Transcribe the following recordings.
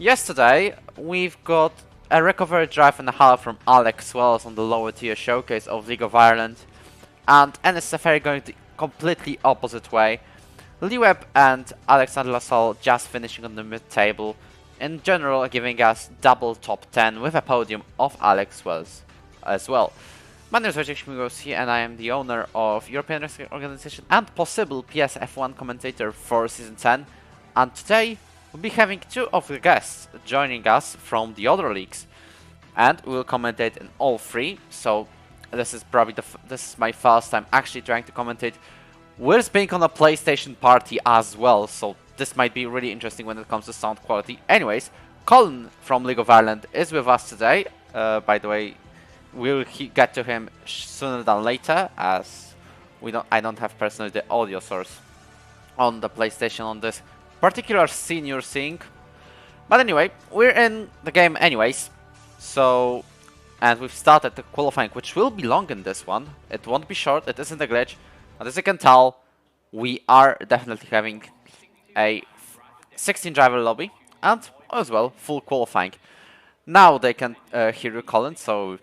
Yesterday, we've got a recovery drive and a half from Alex Wells on the lower tier showcase of League of Ireland, and NSFR going the completely opposite way. Lee Webb and Alexander Lassalle just finishing on the mid-table, in general giving us double top 10 with a podium of Alex Wells as well. My name is Wojciech Śmigłowski and I am the owner of European Racing Organization and possible PSF1 commentator for Season 10, and today we'll be having two of the guests joining us from the other leagues, and we'll commentate in all three. So this is probably this is my first time actually trying to commentate with being on a PlayStation party as well, so this might be really interesting when it comes to sound quality. Anyways, Colin from League of Ireland is with us today. By the way, we'll get to him sooner than later, as I don't have personally the audio source on the PlayStation on this particular senior thing. But anyway, we're in the game anyways. So, and we've started the qualifying, which will be long in this one. It won't be short, it isn't a glitch. And as you can tell, we are definitely having a 16 driver lobby and as well full qualifying. Now they can hear you, Colin, so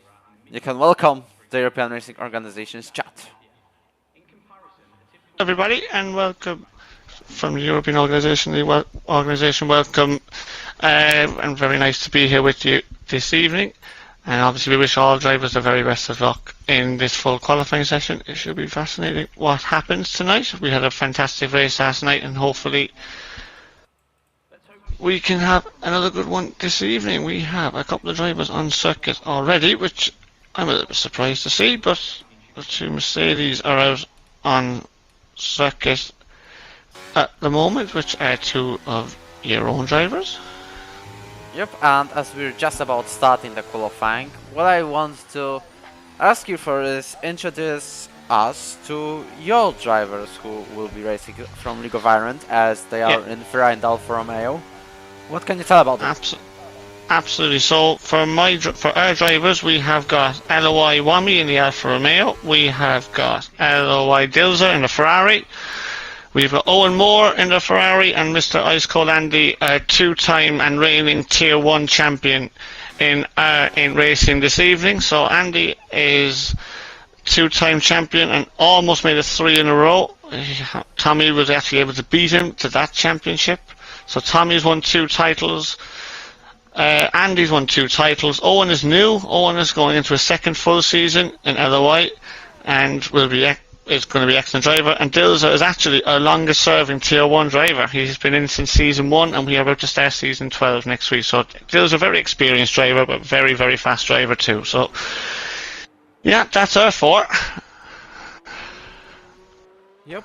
you can welcome the European Racing Organization's chat. Everybody, and welcome from the European Organization. Welcome, and very nice to be here with you this evening. And obviously, we wish all drivers the very best of luck in this full qualifying session. It should be fascinating what happens tonight. We had a fantastic race last night, and hopefully we can have another good one this evening. We have a couple of drivers on circuit already, which I'm a little bit surprised to see, but the two Mercedes are out on circuit at the moment, which are two of your own drivers. Yep, and as we're just about starting the qualifying, what I want to ask you for is introduce us to your drivers who will be racing from League of Ireland, as they are in Ferrari and Alfa Romeo. What can you tell about them? Absolutely. So for our drivers, we have got LOI Wami in the Alfa Romeo. We have got LOI Dilzer in the Ferrari. We've got Owen Moore in the Ferrari, and Mr. Ice Cold Andy, a two-time and reigning Tier 1 champion in racing this evening. So Andy is two-time champion and almost made it 3 in a row. Tommy was actually able to beat him to that championship. So Tommy's won 2 titles. Andy's won 2 titles. Owen is new. Owen is going into a second full season in LOI and is going to be excellent driver. And Dilzer is actually our longest serving Tier 1 driver. He's been in since Season 1 and we are about to start Season 12 next week. So Dilzer's a very experienced driver, but very, very fast driver too. So yeah, that's our 4. Yep,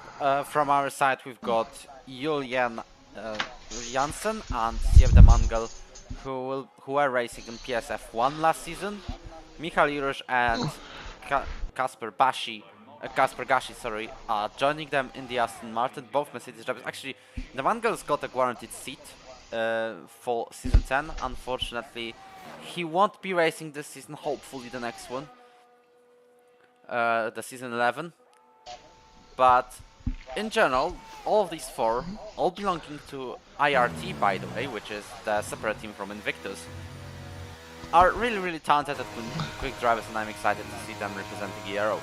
from our side we've got Julian Janssen and Sievde Mangel, who are racing in PSF1 last season. Michal Jurosz and Kasper Gashi, are joining them in the Aston Martin, both Mercedes drivers. Actually, the Mangel's got a guaranteed seat for Season 10. Unfortunately, he won't be racing this season, hopefully the next one, the Season 11. But in general, all of these 4, all belonging to IRT, by the way, which is the separate team from Invictus, are really, really talented and quick drivers, and I'm excited to see them representing ERO.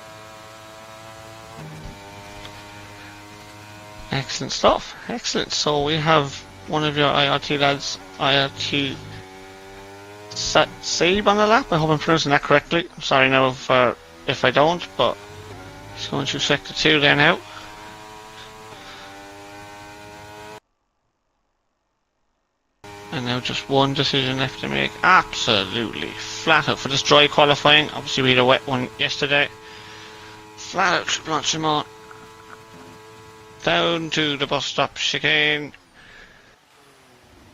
Excellent stuff. Excellent. So we have one of your IRT lads, IRT Saib on the lap. I hope I'm pronouncing that correctly. I'm sorry now if I don't, but he's going through Sector 2 there now. And now just one decision left to make. Absolutely flat out for this dry qualifying. Obviously we had a wet one yesterday. Flat out Blanchimont. Down to the bus stop chicane.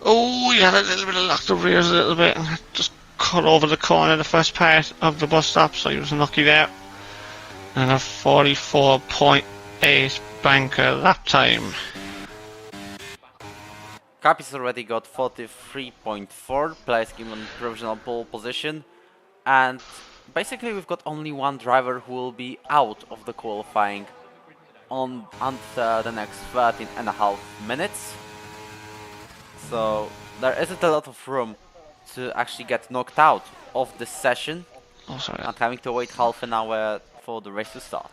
Oh, he had a little bit of locked up rears a little bit and just cut over the corner the first part of the bus stop, so he was unlucky there. And a 44.8 banker lap time. Capi's already got 43.4, placing him in provisional pole position. And basically we've got only one driver who will be out of the qualifying until the next 13.5 minutes. So there isn't a lot of room to actually get knocked out of this session. Oh, sorry. And having to wait half an hour for the race to start.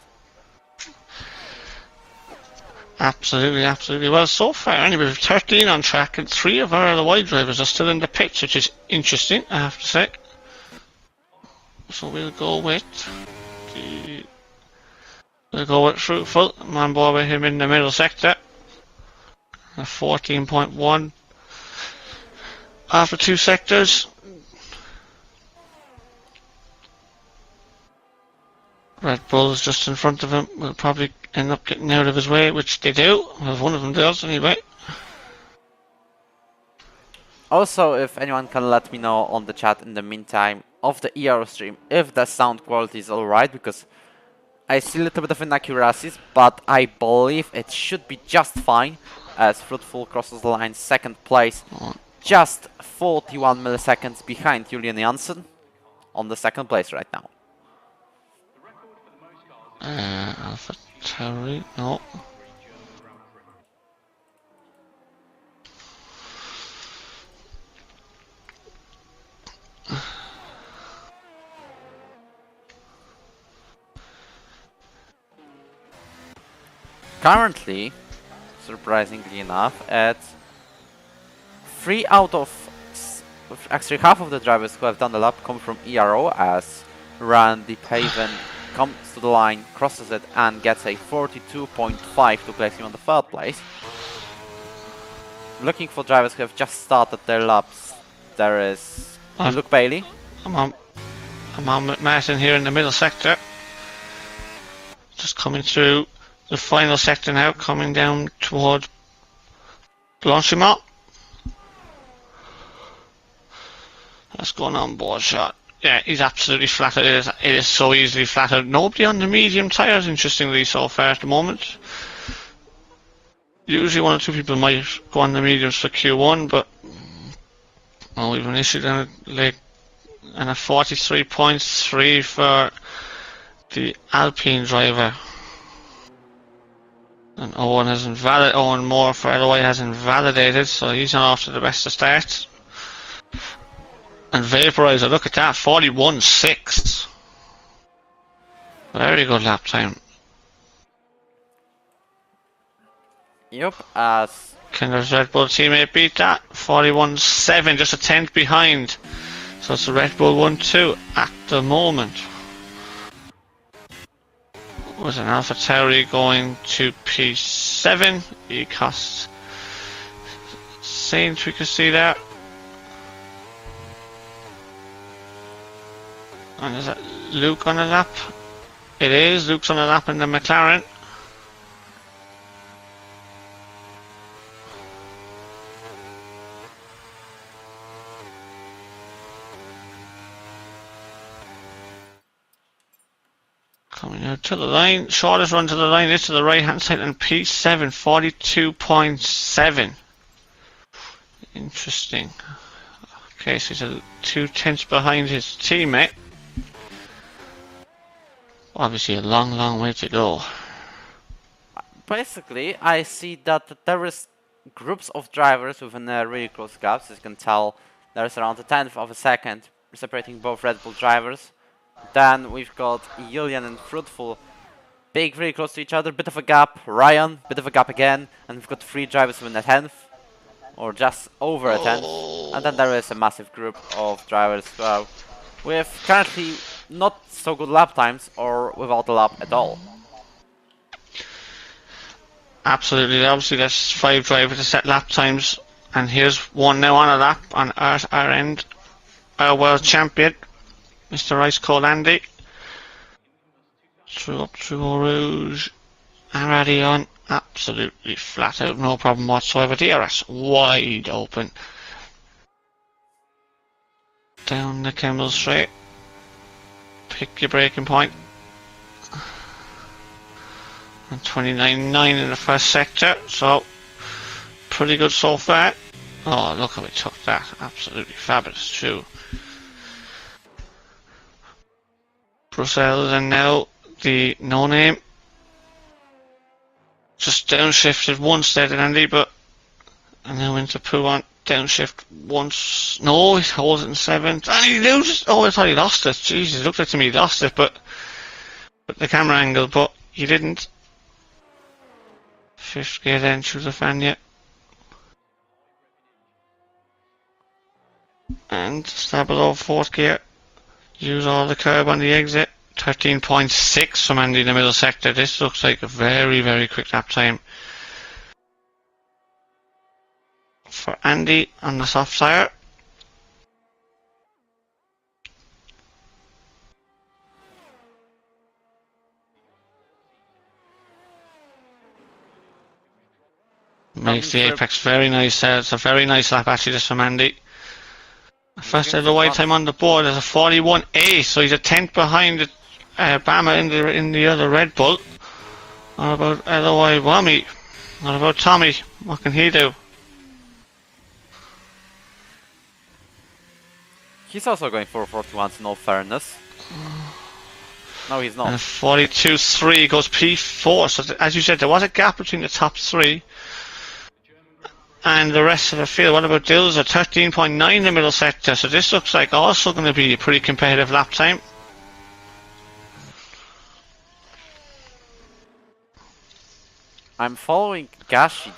Absolutely, absolutely. Well, so far, anyway, we've 13 on track, and 3 of our LOI drivers are still in the pits, which is interesting, I have to say. So we'll go with Fruitful. I'm on board with him in the middle sector. A 14.1 after 2 sectors. Red Bull is just in front of him. Will probably end up getting out of his way, which they do. Well, one of them does anyway. Also, if anyone can let me know on the chat in the meantime of the ERO stream if the sound quality is alright, because I see a little bit of inaccuracies, but I believe it should be just fine as Fruitful crosses the line second place, just 41 milliseconds behind Julian Janssen on the second place right now. Alpha Tauri, no. Currently, surprisingly enough, it's 3 out of actually half of the drivers who have done the lap come from ERO, as Randy Paven comes to the line, crosses it, and gets a 42.5 to place him on the third place. Looking for drivers who have just started their laps, there is Luke Bailey. I'm on with Martin here in the middle sector. Just coming through the final sector now, coming down towards Blanchimont. That's going on board shot. Yeah, he's absolutely flattered. It is so easily flattered. Nobody on the medium tyres, interestingly, so far at the moment. Usually 1 or 2 people might go on the mediums for Q1, but we've an issue down late, and a 43.3 for the Alpine driver. And Owen Moore for LOI has invalidated, so he's not off to the best of starts. And Vaporizer, look at that, 41.6. Very good lap time. Yep, as Can his Red Bull teammate beat that? 41.7, just a tenth behind. So it's a Red Bull 1-2 at the moment. Was an Alpha Tauri going to P7. He costs Saint, we can see that. And is that Luke on a lap? It is. Luke's on a lap in the McLaren. Coming out to the line. Shortest run to the line is to the right hand side, and P7 42.7. Interesting. Okay, so he's 2 tenths behind his teammate. Obviously a long way to go. basically, I see that there is groups of drivers within really close gaps. As you can tell, there's around a tenth of a second separating both Red Bull drivers. Then we've got Julian and Fruitful being really close to each other. Bit of a gap. Ryan, bit of a gap again. And we've got 3 drivers within a tenth, or just over a tenth. And then there is a massive group of drivers with currently not so good lap times, or without a lap at all. Absolutely, obviously there's 5 drivers to set lap times, and here's one now on a lap on our end. Our world champion, Mr. Ice Cold Andy. Up through Eau Rouge, already on, absolutely flat out, no problem whatsoever. DRS wide open. Down the Kemmel straight. Pick your braking point. And 29.9 in the first sector, so pretty good so far. Oh, look how we took that, absolutely fabulous too. Brussels, and now the no name. Just downshifted one steady Andy, but and now into Pouan. downshift once. No, he holds it in 7th. And he loses. Oh, I thought he lost it. Jesus, it looked like to me he lost it, but the camera angle, but he didn't. 5th gear then through the fan yet. And start below 4th gear. Use all the curb on the exit. 13.6 from Andy in the middle sector. This looks like a very, very quick lap time for Andy on the soft tire. Makes the apex very nice. It's a very nice lap actually, this from Andy. First LOI time on the board is a 41.8, so he's a 10th behind the Bama in the other Red Bull. What about LOI Wami? What about Tommy? What can he do? He's also going for 41s in all fairness. No, he's not. And 42.3 goes P4. So as you said, there was a gap between the top 3 and the rest of the field. What about Dills at 13.9 in the middle sector? So this looks like also going to be a pretty competitive lap time. I'm following Gashi,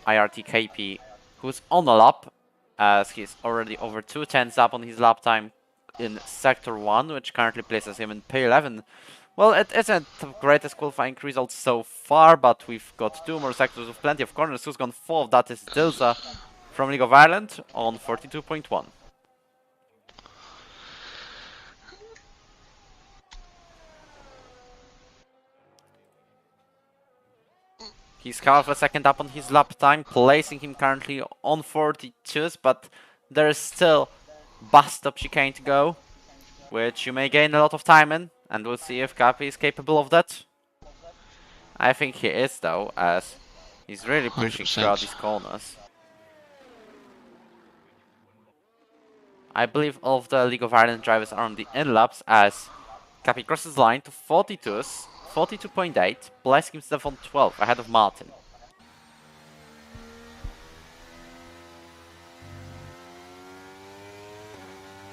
IRTKP, who's on a lap, as he's already over 2 tenths up on his lap time in Sector 1, which currently places him in P11. Well, it isn't the greatest qualifying result so far, but we've got 2 more sectors with plenty of corners. Who's gone 4th? That is Dilza from League of Ireland on 42.1. He's half a second up on his lap time, placing him currently on 42s, but there is still bus stop chicane to go, which you may gain a lot of time in, and we'll see if Cappy is capable of that. I think he is though, as he's really pushing 100%. Throughout these corners. I believe all of the League of Ireland drivers are on the in laps, as Cappy crosses the line to 42s. 42.8, placing himself on 12, ahead of Martin.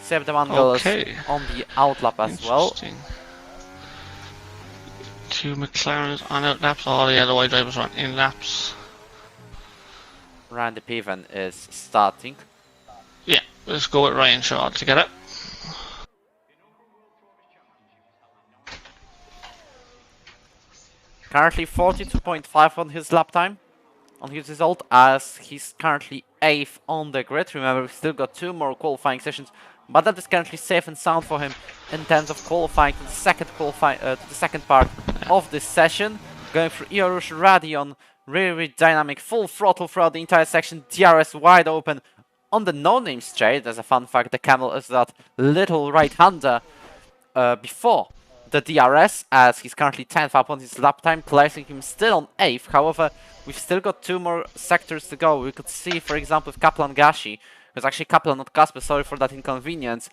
Seb the Mongol is on the outlap as well. 2 McLarens on out laps, all the LOI drivers are on in laps. Randy Piven is starting. Yeah, let's go with Ryan Shaw together. Currently 42.5 on his lap time, on his result, as he's currently 8th on the grid. Remember, we've still got 2 more qualifying sessions, but that is currently safe and sound for him in terms of qualifying to the second part of this session. Going through ERO Radion, really dynamic, full throttle throughout the entire section. DRS wide open on the no-name straight. As a fun fact, the Camel is that little right-hander before the DRS, as he's currently 10th up on his lap time, placing him still on 8th. However, we've still got 2 more sectors to go. We could see, for example, with Kaplan Gashi, who's actually Kaplan, not Kasper, sorry for that inconvenience,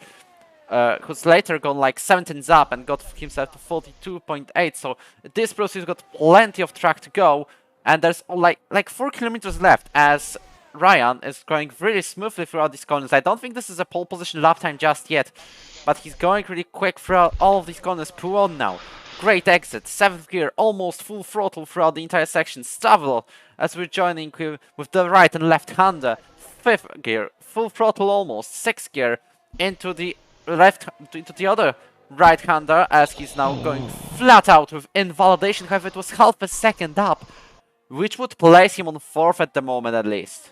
who's later gone like 17th up and got himself to 42.8. So this process got plenty of track to go, and there's like 4 kilometers left, as Ryan is going really smoothly throughout these corners. I don't think this is a pole position lap time just yet, but he's going really quick throughout all of these corners. Puon now, great exit, 7th gear, almost full throttle throughout the entire section. Stavlo, as we're joining with the right and left hander, 5th gear, full throttle almost, 6th gear into the other right hander, as he's now going flat out with invalidation. However, it was half a second up, which would place him on 4th at the moment at least.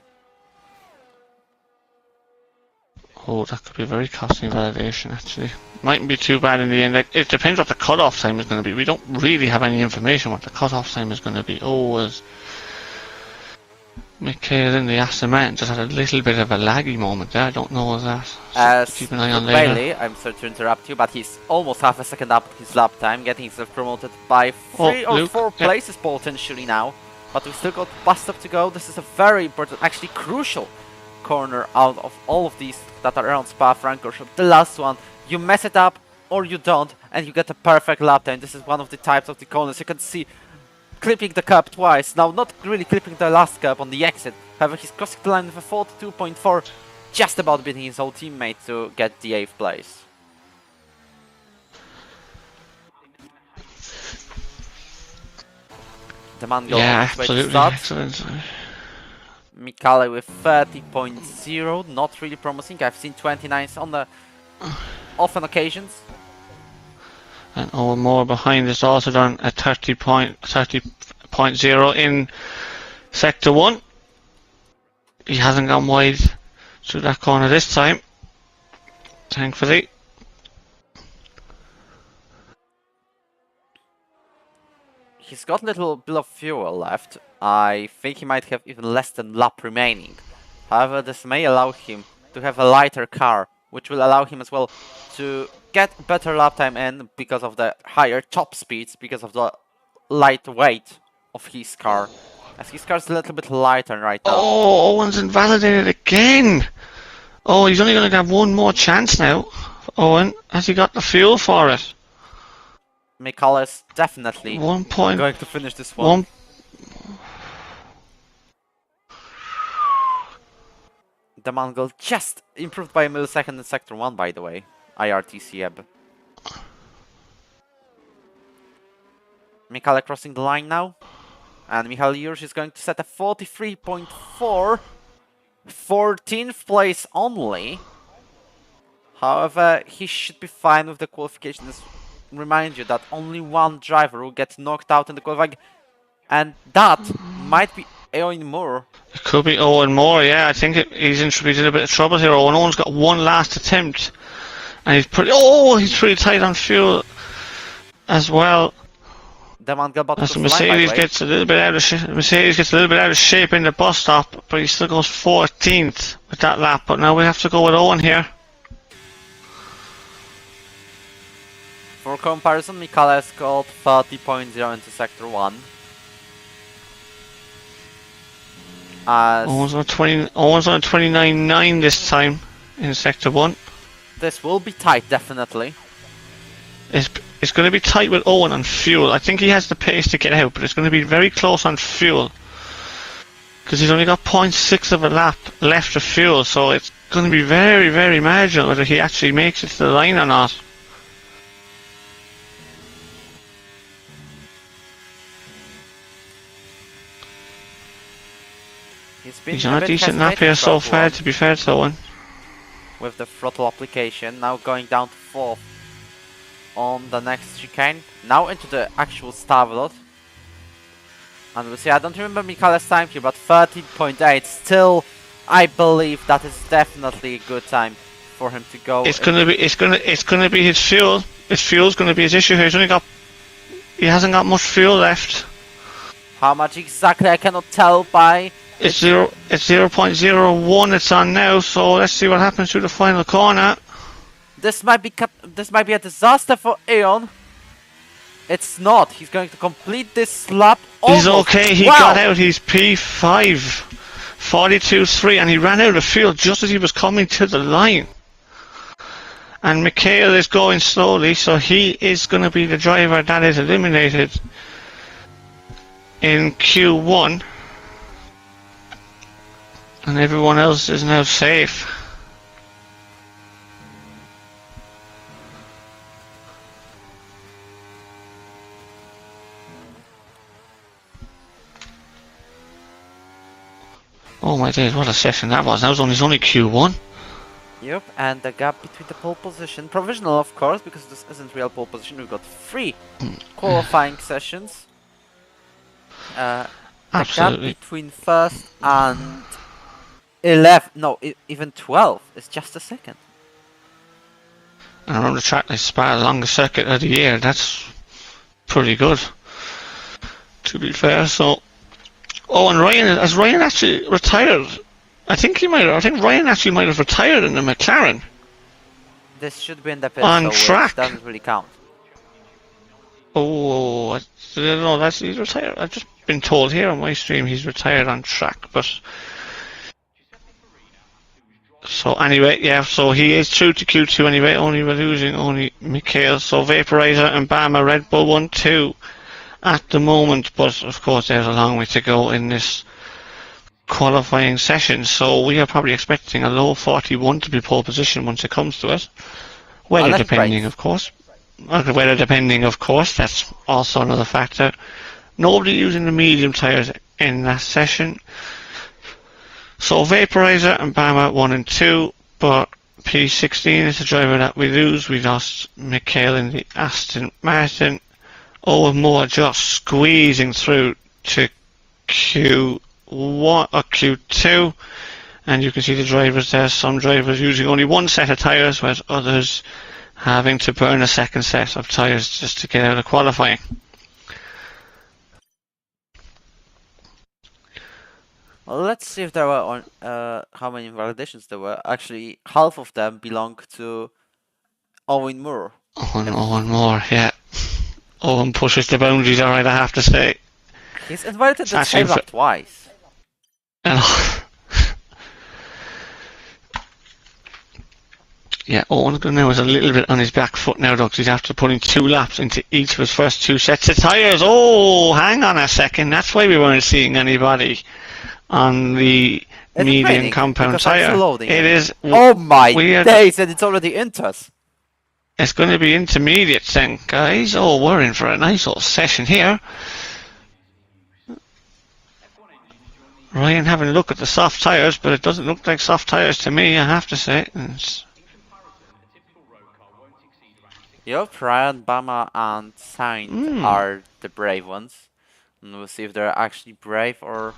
Oh, that could be very costly validation, actually. Mightn't be too bad in the end. Like, it depends what the cut-off time is going to be. We don't really have any information what the cut-off time is going to be. Oh, as Michael in the Aston Martin just had a little bit of a laggy moment there. I don't know what that. As keep an eye on later. Bailey, I'm sorry to interrupt you, but he's almost half a second up his lap time, getting himself promoted by 3 or 4 places potentially now. But we've still got bus stop to go. This is a very important, actually crucial corner out of all of these that are around Spa-Francorchamps. The last one, you mess it up or you don't, and you get a perfect lap time. This is one of the types of the corners. You can see clipping the curb twice. Now, not really clipping the last curb on the exit, However, he's crossing the line with a 42.4, just about beating his old teammate to get the 8th place. The man goes on his way to start. Excellent. Mikale with 30.0, not really promising. I've seen 29s on the often occasions. And Owen Moore behind is also done a 30.0 in Sector 1. He hasn't gone wide through that corner this time, thankfully. He's got a little bit of fuel left. I think he might have even less than lap remaining. However, this may allow him to have a lighter car, which will allow him as well to get better lap time in because of the higher top speeds, because of the light weight of his car. As his car is a little bit lighter right now. Oh, Owen's invalidated again. Oh, he's only going to have one more chance now. Owen, has he got the fuel for it? Mikale is definitely 1 point. going to finish this one. The Mongol just improved by a millisecond in Sector 1, by the way. IRTC Eb. Mikale crossing the line now. And Michal Jurz is going to set a 43.4. 14th place only. However, he should be fine with the qualifications. Remind you that only one driver will get knocked out in the qualifying. And that might be Owen Moore. It could be Owen Moore, yeah. I think he's in a bit of trouble here. Owen's got one last attempt. And he's pretty tight on fuel as well. As Mercedes gets a little bit out of shape in the bus stop, but he still goes 14th with that lap. But now we have to go with Owen here. For comparison, Mikale has got 30.0 into Sector 1. Owen's on 29.9 this time in Sector 1. This will be tight, definitely. It's going to be tight with Owen on fuel. I think he has the pace to get out, but it's going to be very close on fuel. Because he's only got 0.6 of a lap left of fuel, so it's going to be very, very marginal whether he actually makes it to the line or not. He's on a decent lap here so far, to be fair to Owen. With the throttle application, now going down to 4th on the next chicane. Now into the actual start lot. And we'll see, I don't remember Mikale's time here, but 13.8. Still, I believe that is definitely a good time for him to go. It's gonna be his fuel. His fuel's gonna be his issue here. He hasn't got much fuel left. How much exactly I cannot tell by. It's 0.01 it's on now, so let's see what happens through the final corner. This might be a disaster for Aeon. It's not. He's going to complete this lap. He's okay. He got out. He's P5, 42.3, and he ran out of fuel just as he was coming to the line. And Mikhail is going slowly, so he is going to be the driver that is eliminated in Q1. And everyone else is now safe. Oh my days, what a session that was. That was only Q1. Yep, and the gap between the pole position, provisional of course, because this isn't real pole position. We've got 3 qualifying sessions. The Absolutely. gap between first and 11, no, even 12 is just a second. And around the track, they Spa, the longest circuit of the year. That's pretty good, to be fair. So, oh, and has Ryan actually retired? I think Ryan actually might have retired in the McLaren. This should be in the pit, on so track. It doesn't really count. Oh, I don't know. He's retired. I've just been told here on my stream he's retired on track, but. So anyway, yeah, so he is through to Q2 anyway, we're losing only Mikhail. So Vaporizer and Bama Red Bull 1-2 at the moment, but of course there's a long way to go in this qualifying session, so we are probably expecting a low 41 to be pole position once it comes to it. Weather that's depending, great. of course. Weather depending, of course, that's also another factor. Nobody using the medium tyres in that session. So Vaporizer and Bama 1 and 2, but P16 is the driver that we lose. We lost Mikhail in the Aston Martin. Owen Moore just squeezing through to Q1 or Q2, and you can see the drivers there. Some drivers using only one set of tyres, whereas others having to burn a second set of tyres just to get out of qualifying. Well, let's see if there were on how many invalidations there were. Actually, half of them belong to Owen Moore. Owen Moore, yeah. Owen pushes the boundaries, alright, I have to say. He's invited the same lap twice. Yeah, Owen's now is a little bit on his back foot now, though, because he's after putting 2 laps into each of his first 2 sets of tyres. Oh, hang on a second. That's why we weren't seeing anybody on the medium compound tyre. It is. Oh my days, and it's already into us. It's going to be intermediates then, guys. Oh, we're in for a nice little session here. Ryan having a look at the soft tyres, but it doesn't look like soft tyres to me, I have to say. Yep, Ryan, Bama, and Sainz are the brave ones. And we'll see if they're actually brave or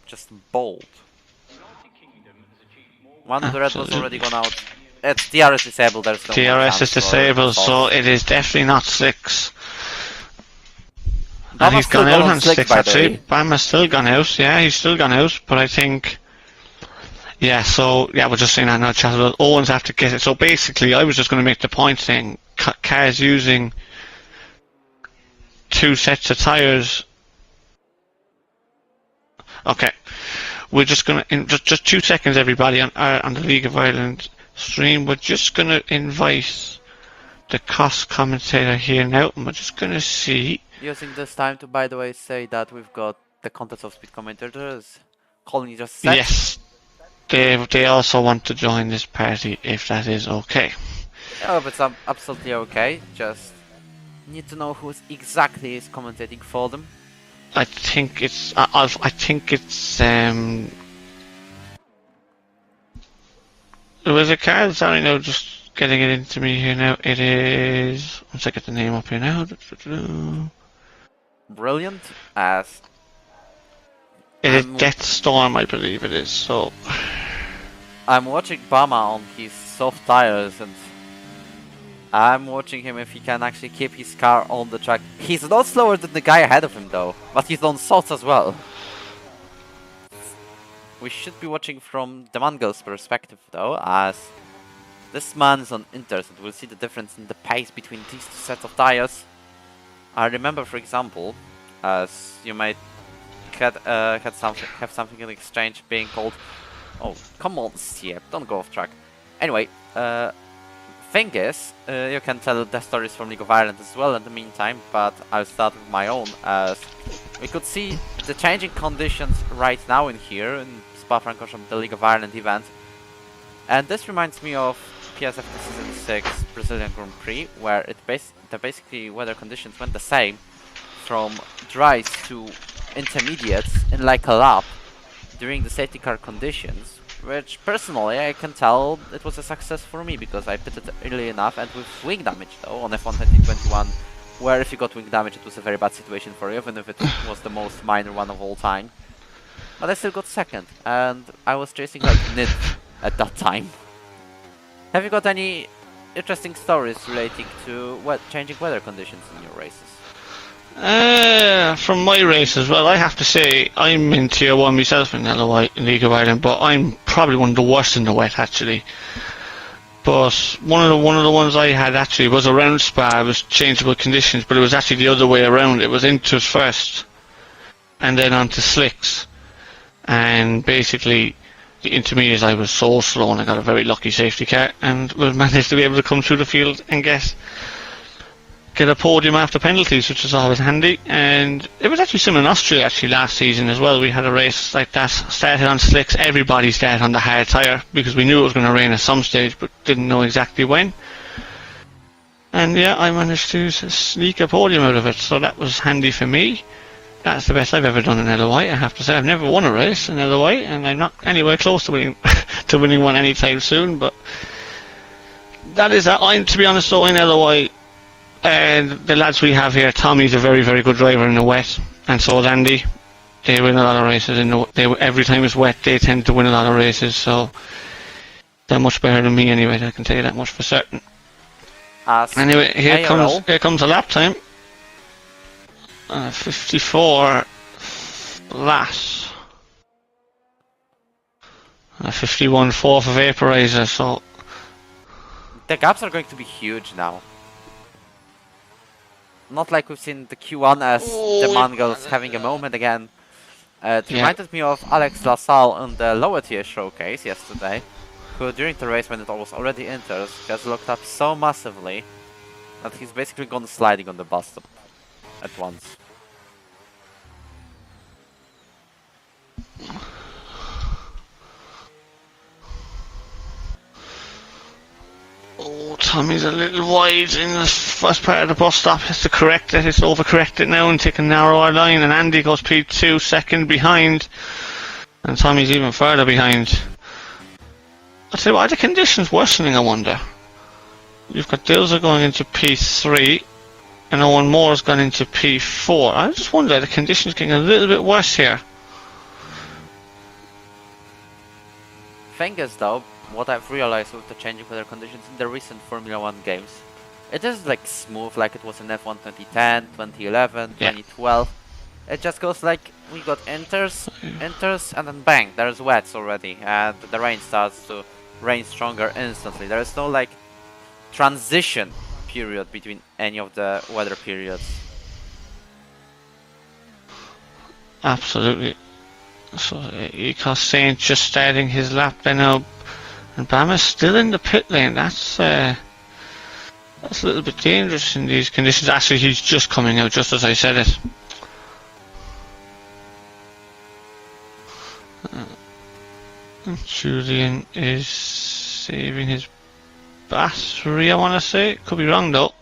just bold. One of the red was already gone out. It's DRS disabled, there's no DRS is disabled, so it is definitely not Slicks. And he's gone out on Slicks, actually. Bama's still gone out, yeah, he's still gone out, but I think... Yeah, so, yeah, we're just saying that now, chat. Owens have to get it. So basically, I was just going to make the point saying cars using 2 sets of tyres. Okay, we're just going to, just 2 seconds, everybody, on the League of Ireland stream. We're just going to invite the cost commentator here now, and we're just going to see. Using this time to, by the way, say that we've got the contest of speed commentators. Colin just said. Yes. They also want to join this party if that is okay. Oh, but it's absolutely okay. Just need to know who exactly is commentating for them. I think it's. I think it's. There was a card. Sorry, no, just getting it into me here now. It is. Once I get the name up here now. Brilliant as. It is Death Storm, I believe it is. So. I'm watching Bama on his soft tires, and I'm watching him if he can actually keep his car on the track. He's not slower than the guy ahead of him though, but he's on softs as well. We should be watching from the Mangel's perspective though, as this man is on inters, and we'll see the difference in the pace between these 2 sets of tires. I remember, for example, as you might have something in exchange being called. Oh, come on, Stiep, don't go off track. Anyway, thing is, you can tell the stories from League of Ireland as well in the meantime, but I'll start with my own, as we could see the changing conditions right now in here, in Spa-Francorchamps, the League of Ireland event. And this reminds me of PSF Season 6 Brazilian Grand Prix, where the basically weather conditions went the same, from dries to intermediates in like a lap, during the safety car conditions, which personally I can tell it was a success for me because I pitted early enough, and with wing damage though on F1 2021, where if you got wing damage it was a very bad situation for you, even if it was the most minor one of all time. But I still got second, and I was chasing like Nid at that time. Have you got any interesting stories relating to changing weather conditions in your races? From my race as well, I have to say I'm in Tier 1 myself in LOI in League of Ireland, but I'm probably one of the worst in the wet actually. But one of the ones I had actually was around Spa. It was changeable conditions, but it was actually the other way around. It was Inters first, and then on to Slicks. And basically, the intermediates I was so slow, and I got a very lucky safety car, and was managed to be able to come through the field and get get a podium after penalties, which is always handy. And it was actually similar in Austria actually last season as well. We had a race like that, started on slicks, everybody started on the hard tyre because we knew it was going to rain at some stage but didn't know exactly when. And yeah, I managed to sneak a podium out of it, so that was handy for me. That's the best I've ever done in LOI, I have to say. I've never won a race in LOI, and I'm not anywhere close to winning to winning one anytime soon, but that is that. To be honest though, in LOI, and the lads we have here, Tommy's a very, very good driver in the wet, and so is Andy. They win a lot of races. Every time it's wet, they tend to win a lot of races, so they're much better than me anyway, I can tell you that much for certain. Anyway, here comes a lap time. 54 flat. 51.4 for Vaporizer, so the gaps are going to be huge now. Not like we've seen the Q1 as the Mongols having a moment again. It reminded me of Alex LaSalle in the lower tier showcase yesterday, who during the race when it was already enters just looked up so massively that he's basically gone sliding on the bus stop at once. Oh, Tommy's a little wide in the first part of the bus stop. Has to correct it. It's overcorrected now and take a narrower line. And Andy goes P2, second behind. And Tommy's even further behind. I'll tell you what, are the conditions worsening, I wonder? You've got Dilzer going into P3. And Owen Moore's gone into P4. I just wonder, are the conditions getting a little bit worse here? Thing is though, what I've realized with the changing weather conditions in the recent Formula 1 games, it is like smooth like it was in F1 2010, 2011, 2012. It just goes like, we got enters, and then bang, there's wets already, and the rain starts to rain stronger instantly. There is no like transition period between any of the weather periods. Absolutely. So Ecos Saint just starting his lap then now. And Bama's still in the pit lane. That's a little bit dangerous in these conditions. Actually, he's just coming out just as I said it. Julian is saving his battery, I want to say. Could be wrong though.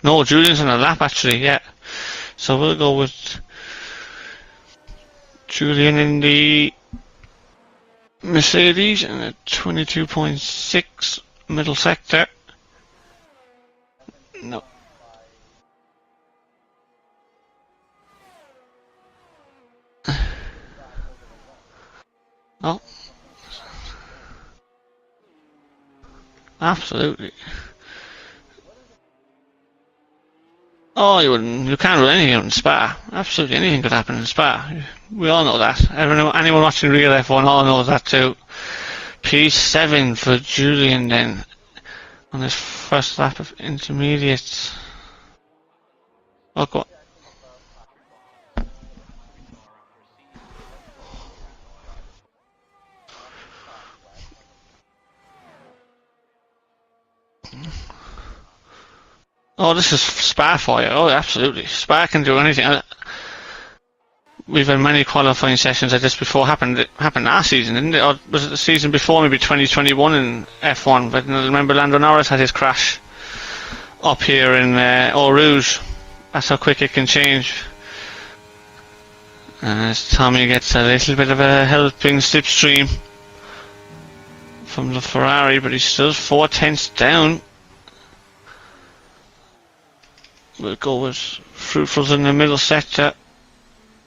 No, Julian's on a lap actually, yeah. So we'll go with Julian in the Mercedes and a 22.6 middle sector. No. Oh. Absolutely. Oh, you can't rule anything out in Spa. Absolutely anything could happen in Spa. We all know that. Anyone watching real F1 all knows that too. P7 for Julian then on his first lap of intermediates. Oh, go on. Oh, this is Spa for you. Oh, absolutely. Spa can do anything. We've had many qualifying sessions like this before. Happened last season, didn't it? Or was it the season before, maybe 2021 in F1? But I remember Lando Norris had his crash up here in Eau Rouge. That's how quick it can change. As Tommy gets a little bit of a helping slipstream from the Ferrari, but he's still 4/10 down. We'll go with Fruitful's in the middle sector.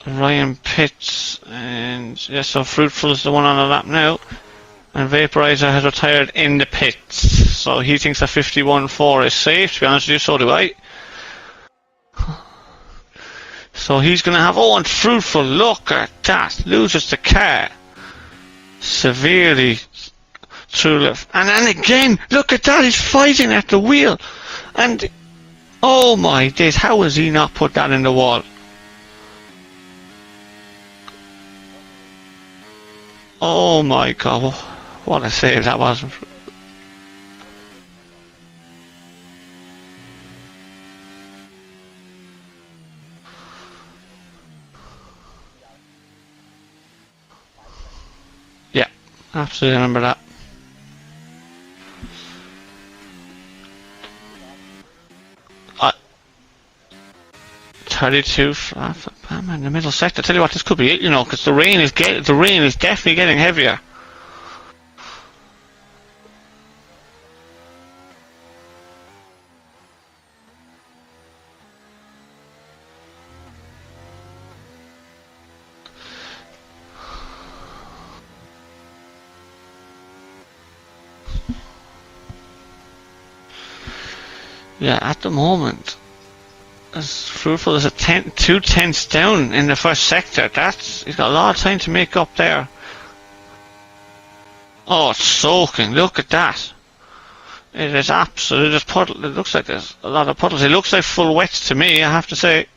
Ryan Pitts, and yes, so Fruitful is the one on the lap now. And Vaporizer has retired in the pits. So he thinks a 51.4 is safe, to be honest with you, so do I. So he's going to have, oh, and Fruitful, look at that, loses the car. Severely through left. And then again, look at that, he's fighting at the wheel. And, oh my days, how has he not put that in the wall? Oh my god, what a save that was. Absolutely remember that. I 32 flat in the middle sector. Tell you what, this could be it, you know, because the rain is definitely getting heavier. Yeah, at the moment, as fruitful as 2 tenths down in the first sector. He's got a lot of time to make up there. Oh, it's soaking. Look at that. It is absolutely just puddle. It looks like there's a lot of puddles. It looks like full wets to me, I have to say.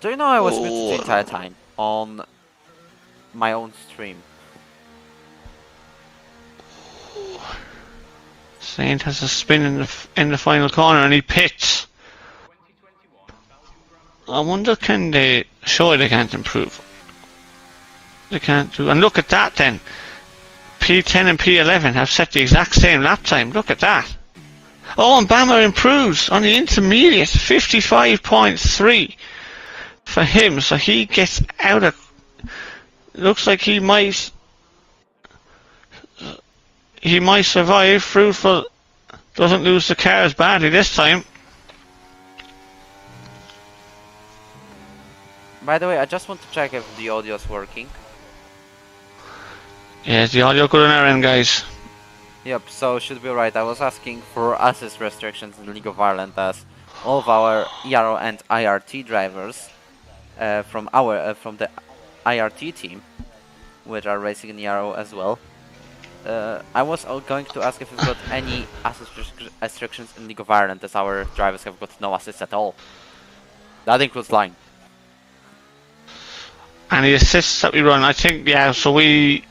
Do you know I was muted the entire time on my own stream? Saint has a spin in the final corner and he pits. I wonder, can they show they can't improve? They can't do. And look at that then. P10 and P11 have set the exact same lap time. Look at that. Oh, and Bammer improves on the intermediate. 55.3 for him. So he gets out of. Looks like he might survive. Fruitful doesn't lose the cars badly this time. By the way, I just want to check if the audio is working. Yeah, is the audio good on our end, guys? Yep, so should be right. I was asking for assist restrictions in League of Ireland as all of our ERO and IRT drivers from the IRT team, which are racing in ERO as well. I was going to ask if we've got any assist restrictions in League of Ireland, as our drivers have got no assists at all. That includes line. And the assists that we run, I think, yeah, so we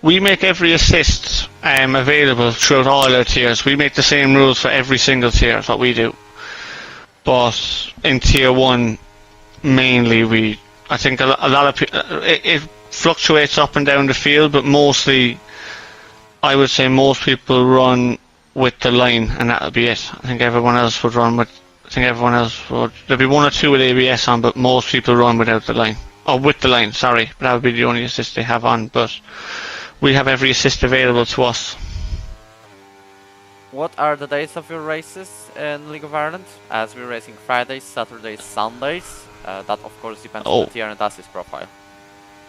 make every assist available throughout all our tiers. We make the same rules for every single tier, that's what we do. But in tier 1, mainly I think a lot of people, it fluctuates up and down the field, but mostly, I would say most people run with the line, and that'll be it. I think everyone else would run with, there'll be 1 or 2 with ABS on, but most people run without the line. Oh, with the line, sorry. But that would be the only assist they have on, but we have every assist available to us. What are the days of your races in League of Ireland? As we're racing Fridays, Saturdays, Sundays. That of course depends on the tier and assist profile.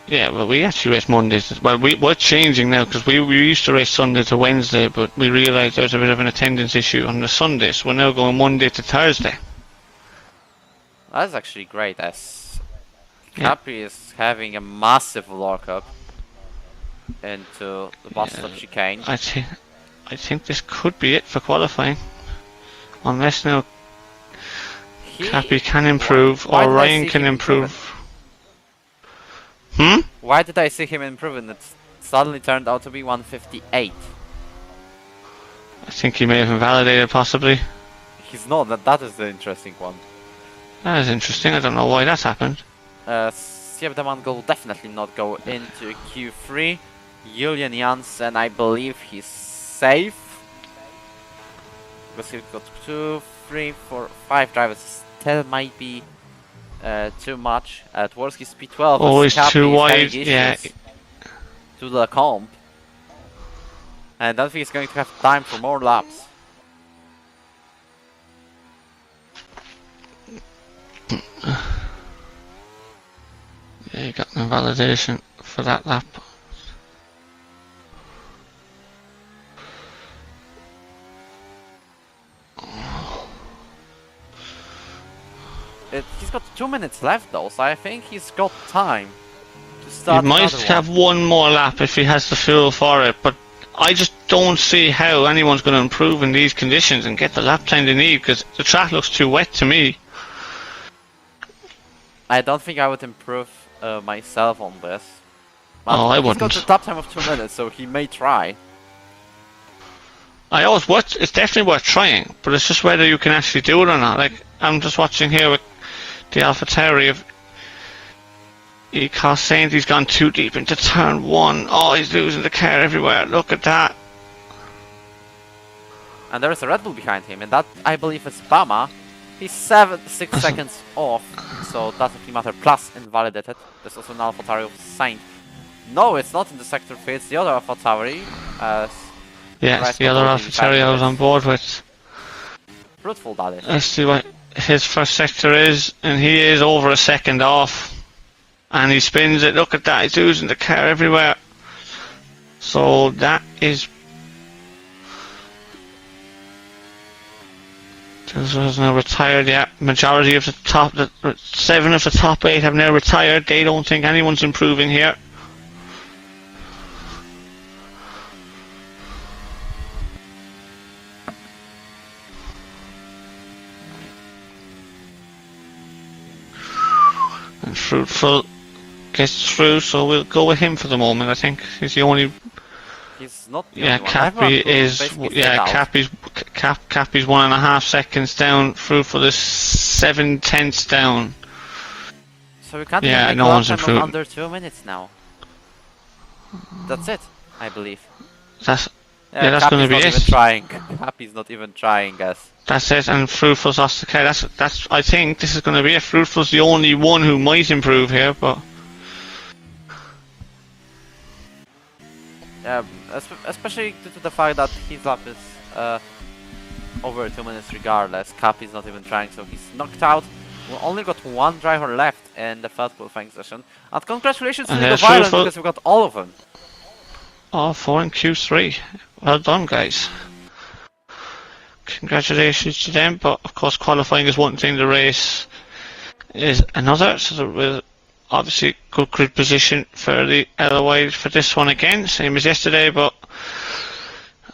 Yeah, well, we actually race Mondays. Well, we're changing now, because we used to race Sunday to Wednesday, but we realised there was a bit of an attendance issue on the Sunday, so we're now going Monday to Thursday. That's actually great, as Capri is having a massive lockup into the bus stop chicane. I think this could be it for qualifying, unless now Capri can improve or Ryan can improve. Why did I see him improving? It suddenly turned out to be 158. I think he may have invalidated, possibly. He's not. That is the interesting one. That is interesting. I don't know why that's happened. Siebdeman will definitely not go into Q3. Julian Janssen, I believe he's safe. Because he's got 2, 3, 4, 5 drivers. Still might be too much. Dworski's P12. Oh, he's too wide. Yeah. To the comp. And I don't think he's going to have time for more laps. Yeah, you got an invalidation for that lap. He's got 2 minutes left though, so I think he's got time to start. He might have one more lap if he has the fuel for it, but I just don't see how anyone's going to improve in these conditions and get the lap time they need, because the track looks too wet to me. I don't think I would improve myself on this. But I wouldn't. He's got the top time of 2 minutes, so he may try. It's definitely worth trying, but it's just whether you can actually do it or not. Like, I'm just watching here with the AlphaTauri of Because Saint he's gone too deep into turn one. Oh, he's losing the car everywhere. Look at that. And there's a Red Bull behind him, and that, I believe, is Bama. He's 6 seconds off, so doesn't really matter. Plus, invalidated. There's also an AlphaTauri of Saint. No, it's not in the sector 3, it's the other AlphaTauri. Yes, the other AlphaTauri I was on board with. Fruitful, that is. Let's see what his first sector is, and he is over a second off. And he spins it. Look at that, he's losing the car everywhere. So that is... Dilzer has now retired, yeah. Majority of the top... 7 of the top 8 have now retired. They don't think anyone's improving here. And Fruitful gets through, so we'll go with him for the moment. I think he's the only. He's not the yeah, only one. Cappy is. Yeah, Cappy's 1.5 seconds down. Fruitful is 7/10 down. So we can't yeah, even make no a one's time of improved. under 2 minutes now. That's it, I believe. That's that's going to be it. Cappy's not even trying, guys. That's it, and Fruitful's lost the car. That's. I think this is going to be it. Fruitful's the only one who might improve here, but. Yeah, especially due to the fact that his lap is over 2 minutes regardless. Cappy's not even trying, so he's knocked out. We only got one driver left in the first qualifying session. And congratulations to League of Ireland, because we got all of them. All 4 in Q3. Well done, guys. Congratulations to them, but of course qualifying is one thing, the race is another, so there was obviously good grid position for the LOI for this one again, same as yesterday, but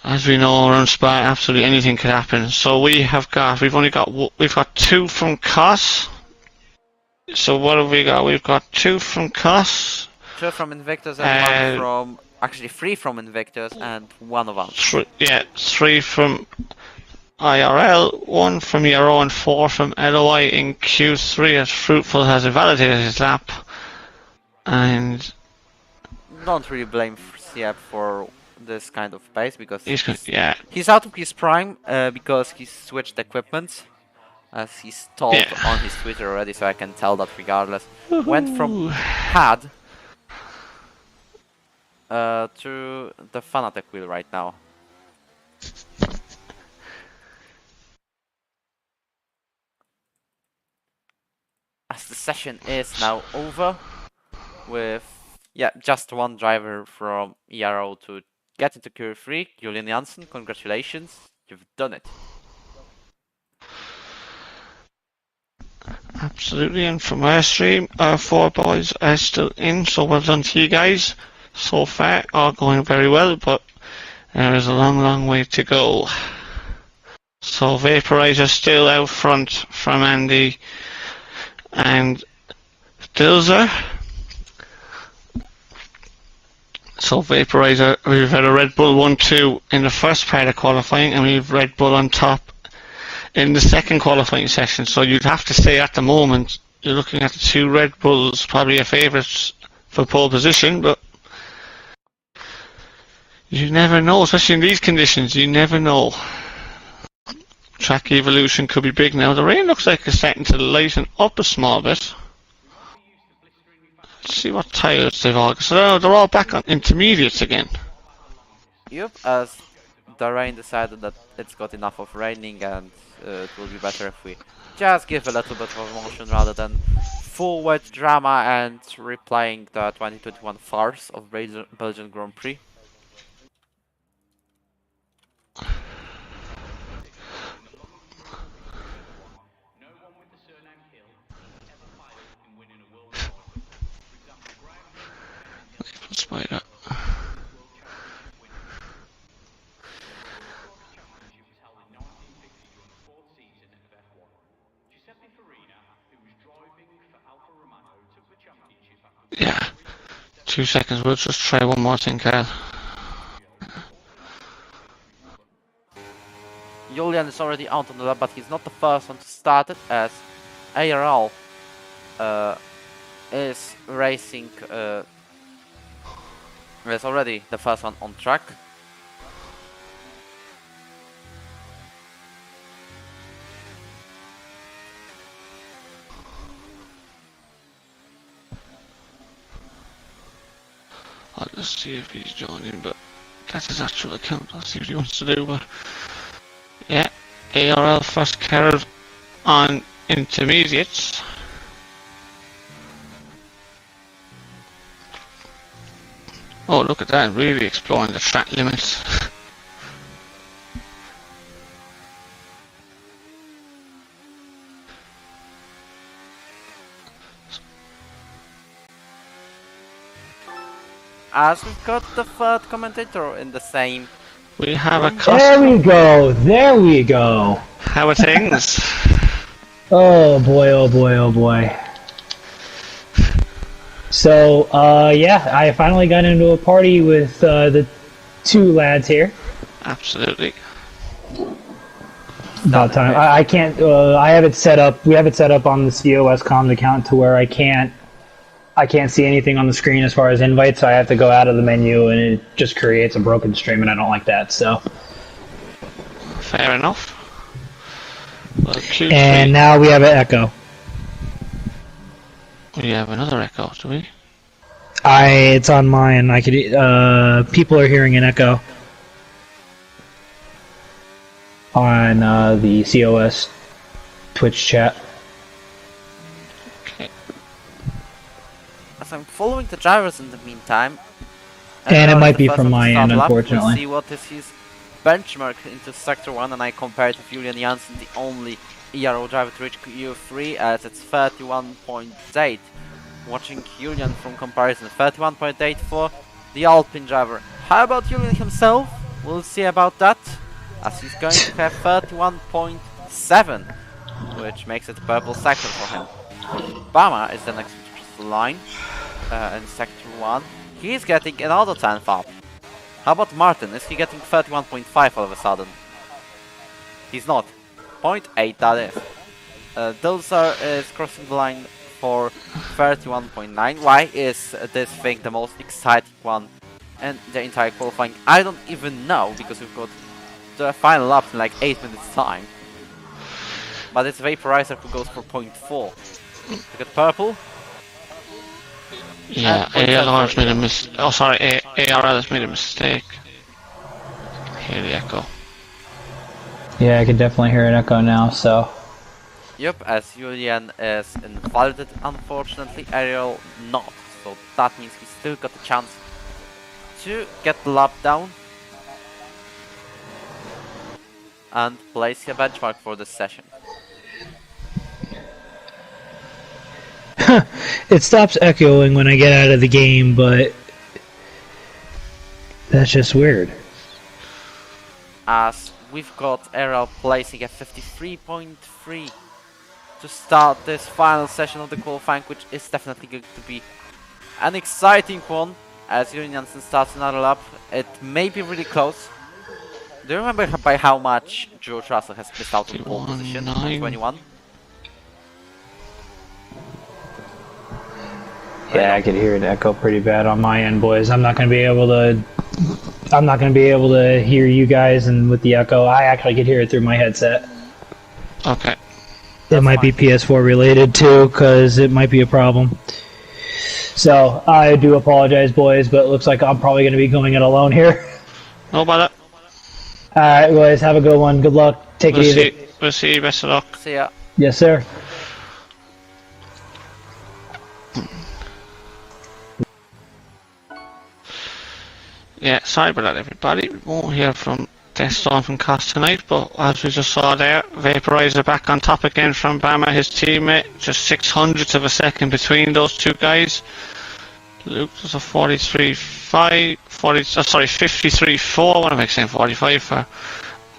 as we know around Spa absolutely anything could happen. So we've got 2 from Cos. So what have we got? We've got 2 from Cos, 2 from Invictus and 1 from, actually 3 from Invictus and 1 of us. 3 from IRL, 1 from ERO and 4 from LOI in Q3 as Fruitful has invalidated his lap. And don't really blame Siep for this kind of pace, because he's out of his prime because he switched equipment, as he's told on his Twitter already, so I can tell that regardless. Went from pad to the Fanatec wheel right now. As the session is now over, with just 1 driver from ERO to get into Q3, Julian Janssen, congratulations, you've done it. Absolutely, and from our stream, our 4 boys are still in, so well done to you guys. So far, all going very well, but there is a long way to go. So Vaporizer still out front from Andy and Dilzer. So Vaporizer, we've had a Red Bull 1-2 in the first part of qualifying, and we've Red Bull on top in the second qualifying session. So you'd have to say at the moment you're looking at the 2 Red Bulls, probably your favourites for pole position, but you never know, especially in these conditions. You never know. Track evolution could be big now. The rain looks like it's starting to lighten up a small bit. Let's see what tyres they've all got. So they're all back on intermediates again. Yep, as the rain decided that it's got enough of raining, and it will be better if we just give a little bit of emotion rather than full wet drama and replaying the 2021 farce of Belgian Grand Prix. Spider. Yeah. 2 seconds, we'll just try one more thing, Kyle. Julian is already out on the lap, but he's not the first one to start it, as ARL is racing. Is already the first one on track. I'll just see if he's joining, but that's his actual account. I'll see what he wants to do, but yeah, ARL first curve on intermediates. Oh, look at that, really exploring the track limits. As we've got the third commentator in the same. We have a There we go. There we go. How are things? Oh boy, oh boy, oh boy. So, yeah, I finally got into a party with the two lads here. Absolutely. About time. I can't. I have it set up. We have it set up on the COS comms account to where I can't see anything on the screen as far as invites. So I have to go out of the menu, and it just creates a broken stream, and I don't like that. So. Fair enough. Well, and now we have an echo. We have another echo, do we? It's on mine. I could. People are hearing an echo on the COS Twitch chat. Okay. As I'm following the drivers in the meantime. And it might be from my end, unfortunately. We'll see what is his benchmark into Sector 1, and I compare it to Julian Janssen, the only ERO driver to reach Q3, as it's 31.8. Watching Julian from comparison, 31.8 for the Alpine driver. How about Julian himself? We'll see about that, as he's going to have 31.7, which makes it a purple sector for him. Bama is the next line in Sector 1. He's getting another 10th up. How about Martin? Is he getting 31.5 all of a sudden? He's not. 0.8 that is. Dulsar is crossing the line for 31.9. Why is this thing the most exciting one in the entire qualifying? I don't even know, because we've got the final lap in like 8 minutes time. But it's Vaporizer who goes for 0.4. Look at purple. Yeah, ARL has made a mistake. Oh, sorry, ARL has made a mistake. Hear the echo. Yeah, I can definitely hear an echo now, so. Yep, as Julian is invalid, unfortunately, Ariel not. So that means he's still got a chance to get the lap down and place a benchmark for this session. It stops echoing when I get out of the game, but that's just weird. As we've got Ariel placing at 53.3 to start this final session of the qualifying, which is definitely going to be an exciting one. As Julian Janssen starts another lap, it may be really close. Do you remember by how much George Russell has missed out on pole position on 21? Yeah, I could hear an echo pretty bad on my end, boys. I'm not gonna be able to hear you guys, and with the echo, I actually could hear it through my headset. Okay. It might be PS4 related too, because it might be a problem. So I do apologize, boys, but it looks like I'm probably gonna be going it alone here. No bother. All right, boys, have a good one. Good luck. Take it easy. We'll see you. Best of luck. See ya. Yes, sir. Yeah, sorry about that, everybody. We won't hear from Deston from Cost tonight, but as we just saw there, Vaporizer back on top again from Bama, his teammate. Just 600ths of a second between those two guys. Luke was a 53.4. What am I saying? 45 for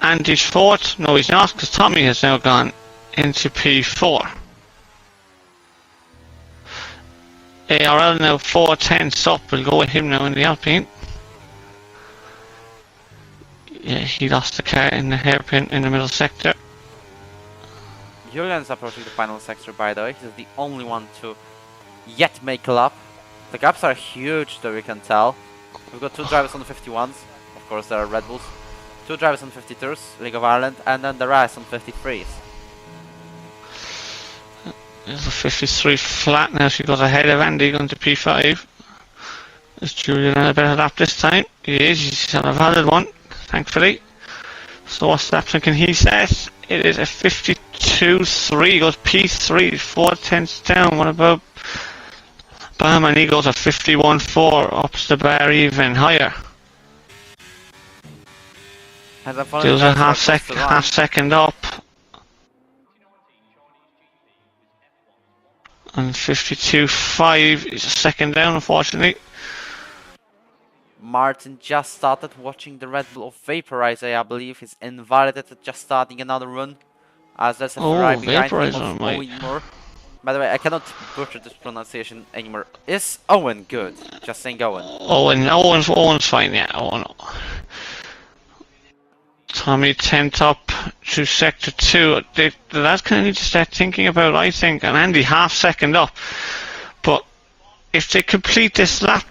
Andy's fourth. No, he's not, because Tommy has now gone into P4. ARL now 4/10 up. We'll go with him now in the Alpine. Yeah, he lost the car in the hairpin in the middle sector. Julian's approaching the final sector, by the way. He's the only one to yet make a lap. The gaps are huge, though you can tell. We've got 2 drivers on the 51s. Of course, there are Red Bulls. 2 drivers on 52s, League of Ireland, and then the rest on 53s. There's a 53 flat now. She goes ahead of Andy going to P5. Is Julian on a better lap this time? He is. He's on a valid one, thankfully. So what's that thinking he says? It is a 52.3. He goes P3, 4 tenths down. What about Bam? And he goes a 51.4, ups the bar even higher. Still a half second up. And 52.5 is a second down, unfortunately. Martin just started watching the Red Bull Vaporizer, I believe. He's invalidated just starting another run. As there's a Ferrari behind him of Owen Moore. By the way, I cannot butcher this pronunciation anymore. Is Owen good? Just saying Owen. Owen's fine, yeah. Owen. Tommy 10th up to sector 2. That's kind of need to start thinking about, I think. And Andy half second up. But if they complete this lap,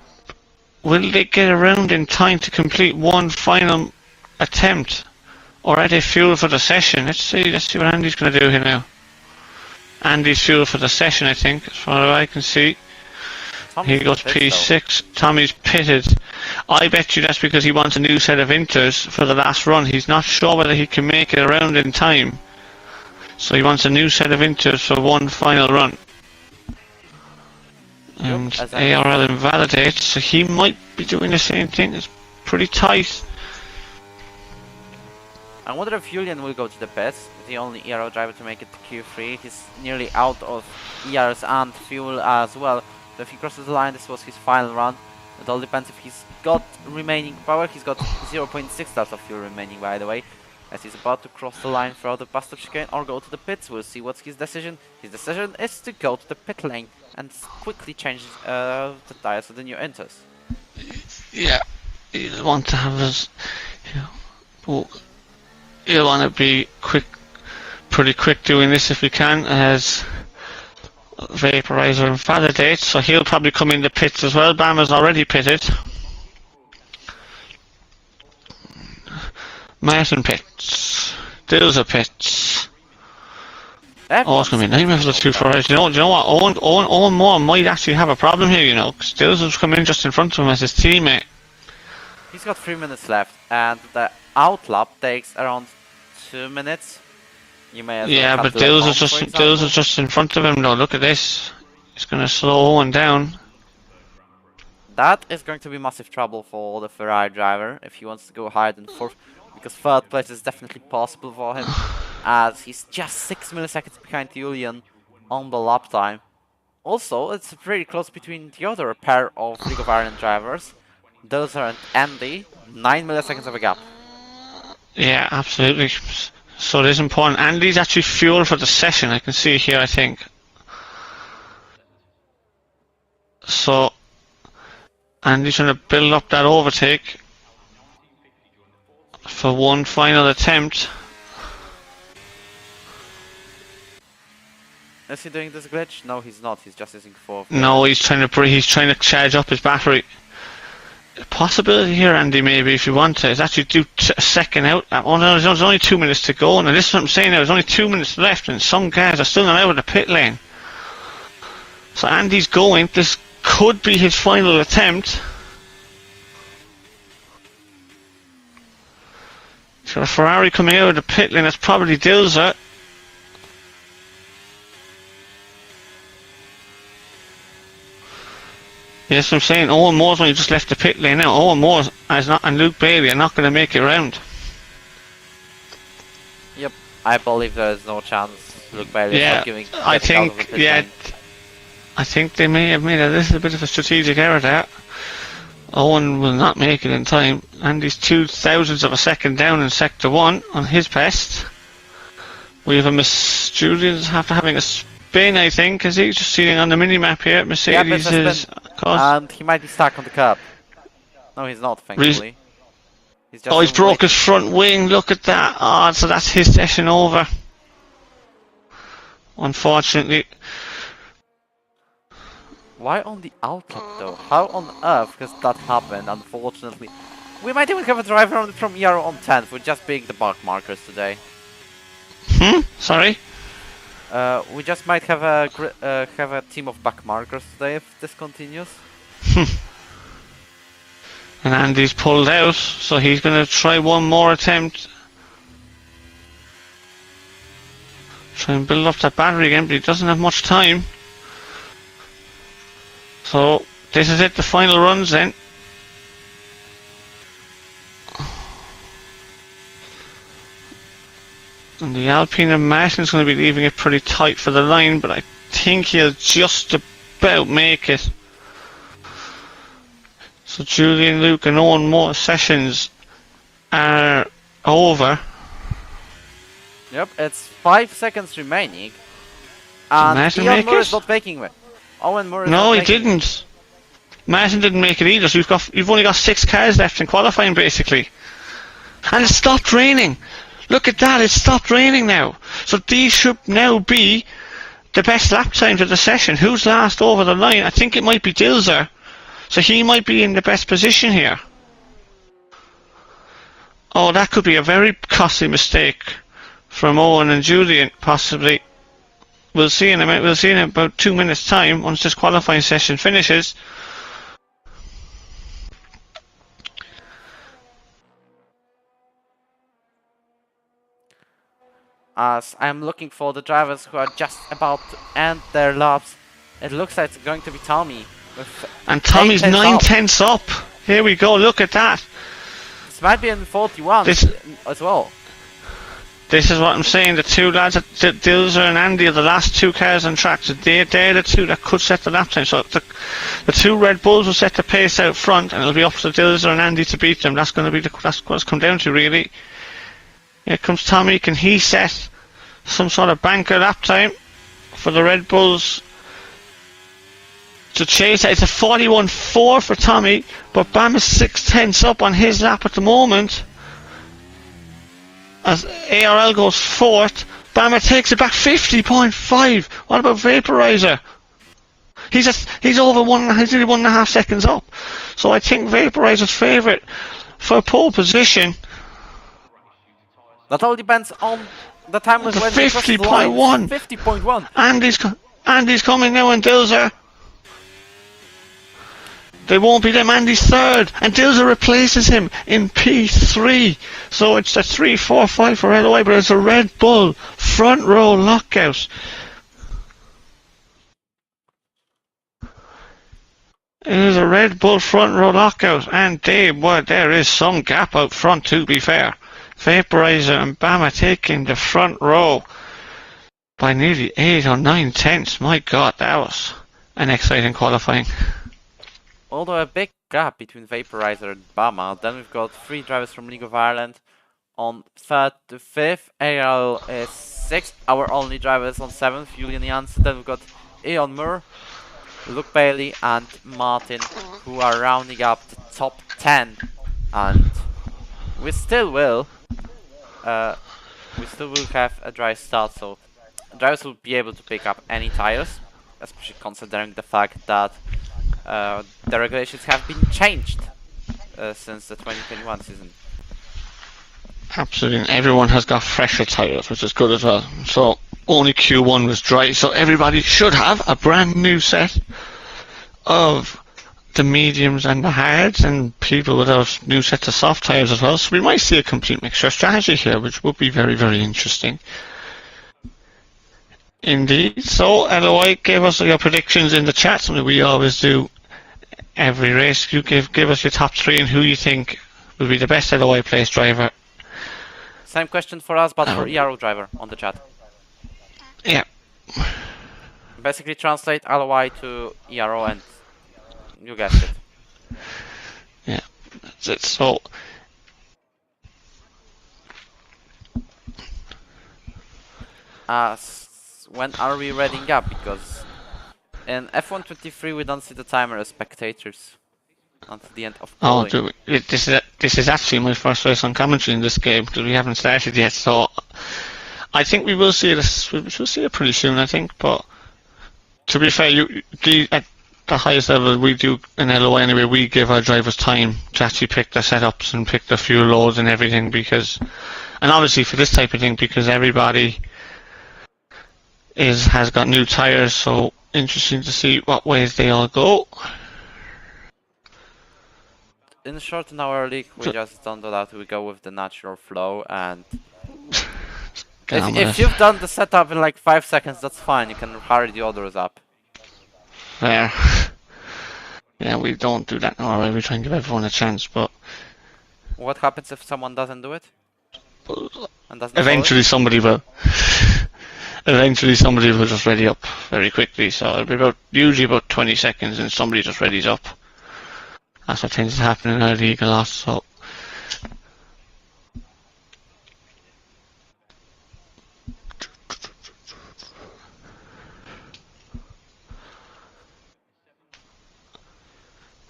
will they get around in time to complete one final attempt? Or are they fuel for the session? Let's see what Andy's going to do here now. Andy's fuel for the session, I think, as far as I can see. He goes P6. Tommy's pitted. I bet you that's because he wants a new set of inters for the last run. He's not sure whether he can make it around in time. So he wants a new set of inters for one final run. And ARL invalidates, so he might be doing the same thing. It's pretty tight. I wonder if Julian will go to the pits, the only ERO driver to make it to Q3. He's nearly out of ERs and fuel as well. So if he crosses the line, this was his final run. It all depends if he's got remaining power. He's got 0.6 litres of fuel remaining, by the way, as he's about to cross the line throughout the Bastard chicane or go to the pits. We'll see what's his decision. His decision is to go to the pit lane and quickly change the tires to the new inters. Yeah, you want to have his... You'll want to be pretty quick doing this if you can, as Vaporizer invalidates, so he'll probably come in the pits as well. Bama's already pitted. Martin pits. Dills pits. Oh, it's going to be a nightmare for the 2 Ferraris. Do you know what? Owen Moore might actually have a problem here, you know, because Dills has come in just in front of him as his teammate. He's got 3 minutes left, and the outlap takes around 2 minutes. You may as well but Dills is just in front of him though. Look at this. It's going to slow Owen down. That is going to be massive trouble for the Ferrari driver if he wants to go higher than 4th, because 3rd place is definitely possible for him, as he's just 6 milliseconds behind Julian on the lap time. Also, it's pretty close between the other pair of League of Ireland drivers, Dozer and Andy. 9 milliseconds of a gap. Yeah, absolutely. So it is important. Andy's actually fuel for the session, I can see here, I think. So Andy's trying to build up that overtake for one final attempt. Is he doing this glitch? No, he's not. He's just using 4. No, he's trying to charge up his battery. A possibility here, Andy, maybe if you want to, is actually do a second out. Oh no, there's only 2 minutes to go, and this is what I'm saying now. There's only 2 minutes left, and some cars are still not out of the pit lane. So Andy's going. This could be his final attempt. He's got a Ferrari coming out of the pit lane. That's probably Dilzer. Yes, I'm saying Owen Moore's only just left the pit lane now. Owen Moore and Luke Bailey are not going to make it round. Yep, I believe there is no chance Luke Bailey is not giving. I think they may have made a little bit of a strategic error there. Owen will not make it in time. Andy's 0.02 of a second down in sector 1 on his best. We have a Julian's after having a spin, I think, as he's just sitting on the mini-map here. Mercedes is... And he might be stuck on the curb. No, he's not, thankfully. He's broke his front wing, look at that. Oh, so that's his session over. Unfortunately. Why on the outlet though? How on earth has that happened, unfortunately? We might even have a driver from ERO on 10th with just being the back markers today. Sorry? We just might have a team of back markers today if this continues. And Andy's pulled out, so he's going to try one more attempt. Try and build up that battery again, but he doesn't have much time. So, this is it, the final runs then. And the Alpine and Martin's going to be leaving it pretty tight for the line, but I think he'll just about make it. So Julian, Luke and Owen Moore sessions are over. Yep, it's 5 seconds remaining. And Ian Moore is not making it. Owen Moore is No, not he making didn't. Martin didn't make it either, so you've only got 6 cars left in qualifying basically. And it stopped raining. Look at that, it stopped raining now. So these should now be the best lap times of the session. Who's last over the line? I think it might be Dilzer. So he might be in the best position here. Oh, that could be a very costly mistake from Owen and Julian, possibly. We'll see in a minute. We'll see in about 2 minutes' time once this qualifying session finishes. As I'm looking for the drivers who are just about to end their laps, it looks like it's going to be Tommy. And Tommy's 9/10 up. Here we go, look at that. This might be in 41 as well. This is what I'm saying, the two lads, Dilzer and Andy, are the last 2 cars on track. So they're the 2 that could set the lap time. So the 2 Red Bulls will set the pace out front, and it'll be up to Dilzer and Andy to beat them. That's going to be that's what it's come down to, really. Here comes Tommy. Can he set some sort of banker lap time for the Red Bulls to chase it? It's a 41.4 for Tommy, but Bam is 6/10 up on his lap at the moment. As ARL goes 4th, Bama takes it back 50.5. What about Vaporizer? He's over he's only 1.5 seconds up. So I think Vaporizer's favourite for pole position. That all depends on the time when 50.1. 50.1. Andy's coming now, and Dilzer. They won't beat him. Andy's 3rd, and Dilzer replaces him in P3. So it's a 3-4-5 for LOI, but it's a Red Bull front row lockout. It is a Red Bull front row lockout, and there is some gap out front, to be fair. Vaporizer and Bama taking the front row by nearly 8 or 9 tenths. My God, that was an exciting qualifying. Although a big gap between Vaporizer and Bama, then we've got 3 drivers from League of Ireland on 3rd to 5th. ARL is 6th. Our only drivers on 7th, Julian Janssen. Then we've got Ian Moore, Luke Bailey and Martin, who are rounding up the top 10. And we still will have a dry start, so drivers will be able to pick up any tires, especially considering the fact that the regulations have been changed since the 2021 season. Absolutely, and everyone has got fresher tyres, which is good as well. So only Q1 was dry, so everybody should have a brand new set of the mediums and the hards, and people with a new set of soft tyres as well. So we might see a complete mixture strategy here, which would be very, very interesting. Indeed. So LOI, give us your predictions in the chat, something we always do every race. You give us your top 3 and who you think will be the best LOI place driver. Same question for us, but for ERO driver on the chat. Yeah. Basically translate LOI to ERO and you guessed it. Yeah, that's it. So when are we reading up? Because in F123 we don't see the timer as spectators until the end of polling. Oh, this is actually my first race on commentary in this game because we haven't started yet. So I think we will see it. We'll see it pretty soon, I think. But to be fair, the highest level we do in LOI anyway, we give our drivers time to actually pick their setups and pick their fuel loads and everything, because, and obviously for this type of thing, because everybody has got new tyres, so interesting to see what ways they all go. In short, in our league, we just don't do that. We go with the natural flow, and if you've done the setup in like 5 seconds, that's fine. You can hurry the others up. Fair. Yeah, we don't do that nowhere. We try and give everyone a chance, but what happens if someone doesn't do it? And doesn't eventually somebody will. Eventually somebody will just ready up very quickly, so it'll be usually about 20 seconds and somebody just readies up. That's what tends to happen in our league a lot, so.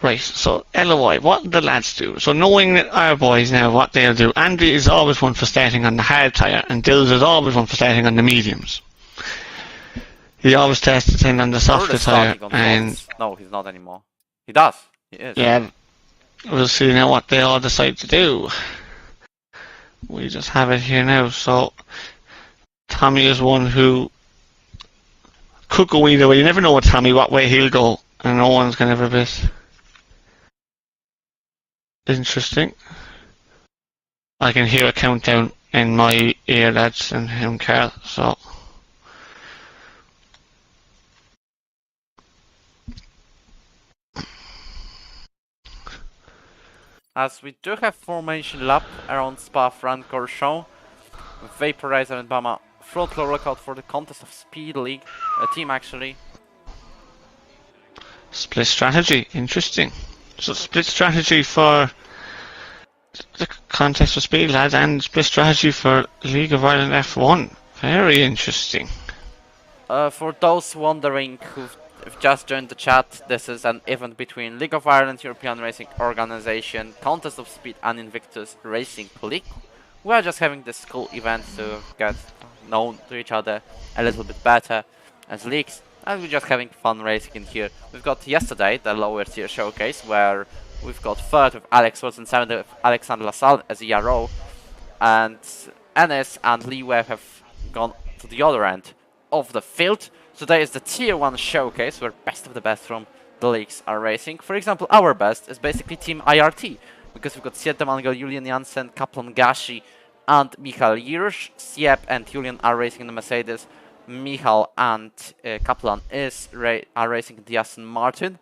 Right, so LOI, what do the lads do? So knowing that our boys now, what they'll do, Andy is always one for starting on the hard tyre, and Dills is always one for starting on the mediums. He always tests it in on the softer tyre, and... No, he's not anymore. He does. He is. Yeah, we'll see now what they all decide to do. We just have it here now, so... Tommy is one who could go either way. You never know with Tommy what way he'll go, and no one's going to have a bit... Interesting. I can hear a countdown in my ear, lads, and him, Carl, so... As we do have formation lap around Spa-Francorchamps, Vaporizer and Bama front row lookout for the contest of Speed League, a team actually. Split strategy, interesting. So split strategy for the contest of Speed, lads, and split strategy for League of Ireland F1. Very interesting. For those wondering who've just joined the chat, this is an event between League of Ireland, European Racing Organization, Contest of Speed and Invictus Racing League. We are just having this cool event to get known to each other a little bit better as leagues, and we're just having fun racing in here. We've got yesterday the lower tier showcase where we've got third with Alex Wilson, seventh with Alexander Lassalle as ERO, and Ennis and Lee Webb have gone to the other end of the field. Today is the tier 1 showcase where best of the best from the leagues are racing. For example, our best is basically Team IRT, because we've got Siet Mangel, Julian Janssen, Kaplan Gashi and Michal Jirsch. Siep and Julian are racing in the Mercedes. Michal and Kaplan are racing the Aston Martin.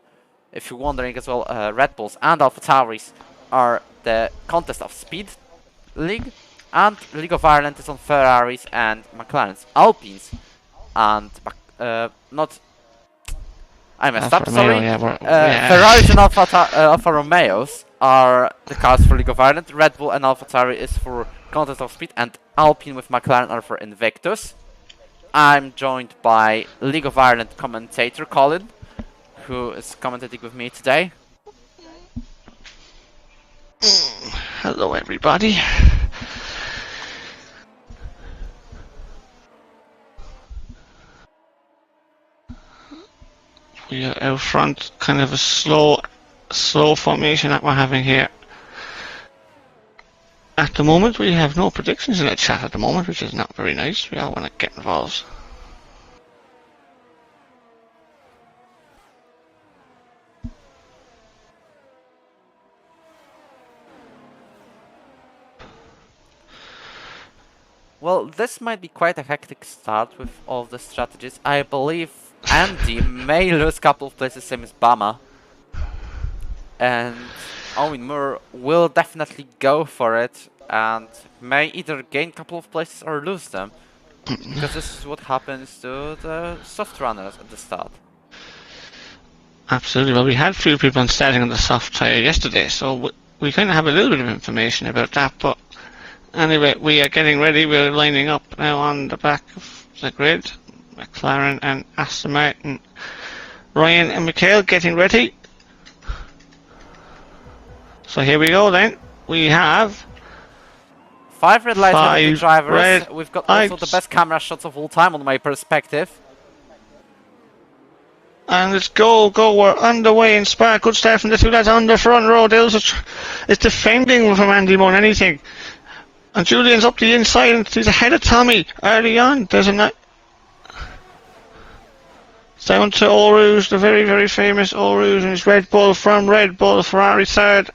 If you're wondering as well, Red Bulls and Alpha Tauris are the Contest of Speed League. And League of Ireland is on Ferraris and McLarens. Alpines and not... I messed up, sorry. Ferraris and Alfa Romeos are the cars for League of Ireland. Red Bull and AlphaTauri is for Contest of Speed, and Alpine with McLaren are for Invictus. I'm joined by League of Ireland commentator Colin, who is commentating with me today. Hello everybody. We are out front, kind of a slow formation that we're having here. At the moment, we have no predictions in the chat at the moment, which is not very nice. We all want to get involved. Well, this might be quite a hectic start with all the strategies. I believe Andy may lose a couple of places, same as Bama. And Owen Moore will definitely go for it and may either gain a couple of places or lose them. Because this is what happens to the soft runners at the start. Absolutely. Well, we had a few people starting on the soft tyre yesterday, so we kind of have a little bit of information about that. But anyway, we are getting ready. We're lining up now on the back of the grid. McLaren and Aston Martin. Ryan and Mikhail getting ready. So here we go then. We have 5 red lights on the drivers. Red We've got also the best camera shots of all time on my perspective. And it's go, we're underway in Spa. Good start from the two lads on the front row. Dills is defending from Andy more than anything. And Julian's up the inside and he's ahead of Tommy early on. There's a it's down to Oru's, the very, very famous Oru's and his Red Bull from Red Bull, Ferrari third.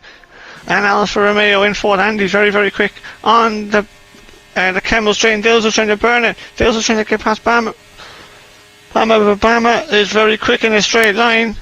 And Alfa Romeo in fourth. Andy's very, very quick on the Kemmel straight. Dills is trying to burn it. Dills is trying to get past Bama. Bama is very quick in a straight line,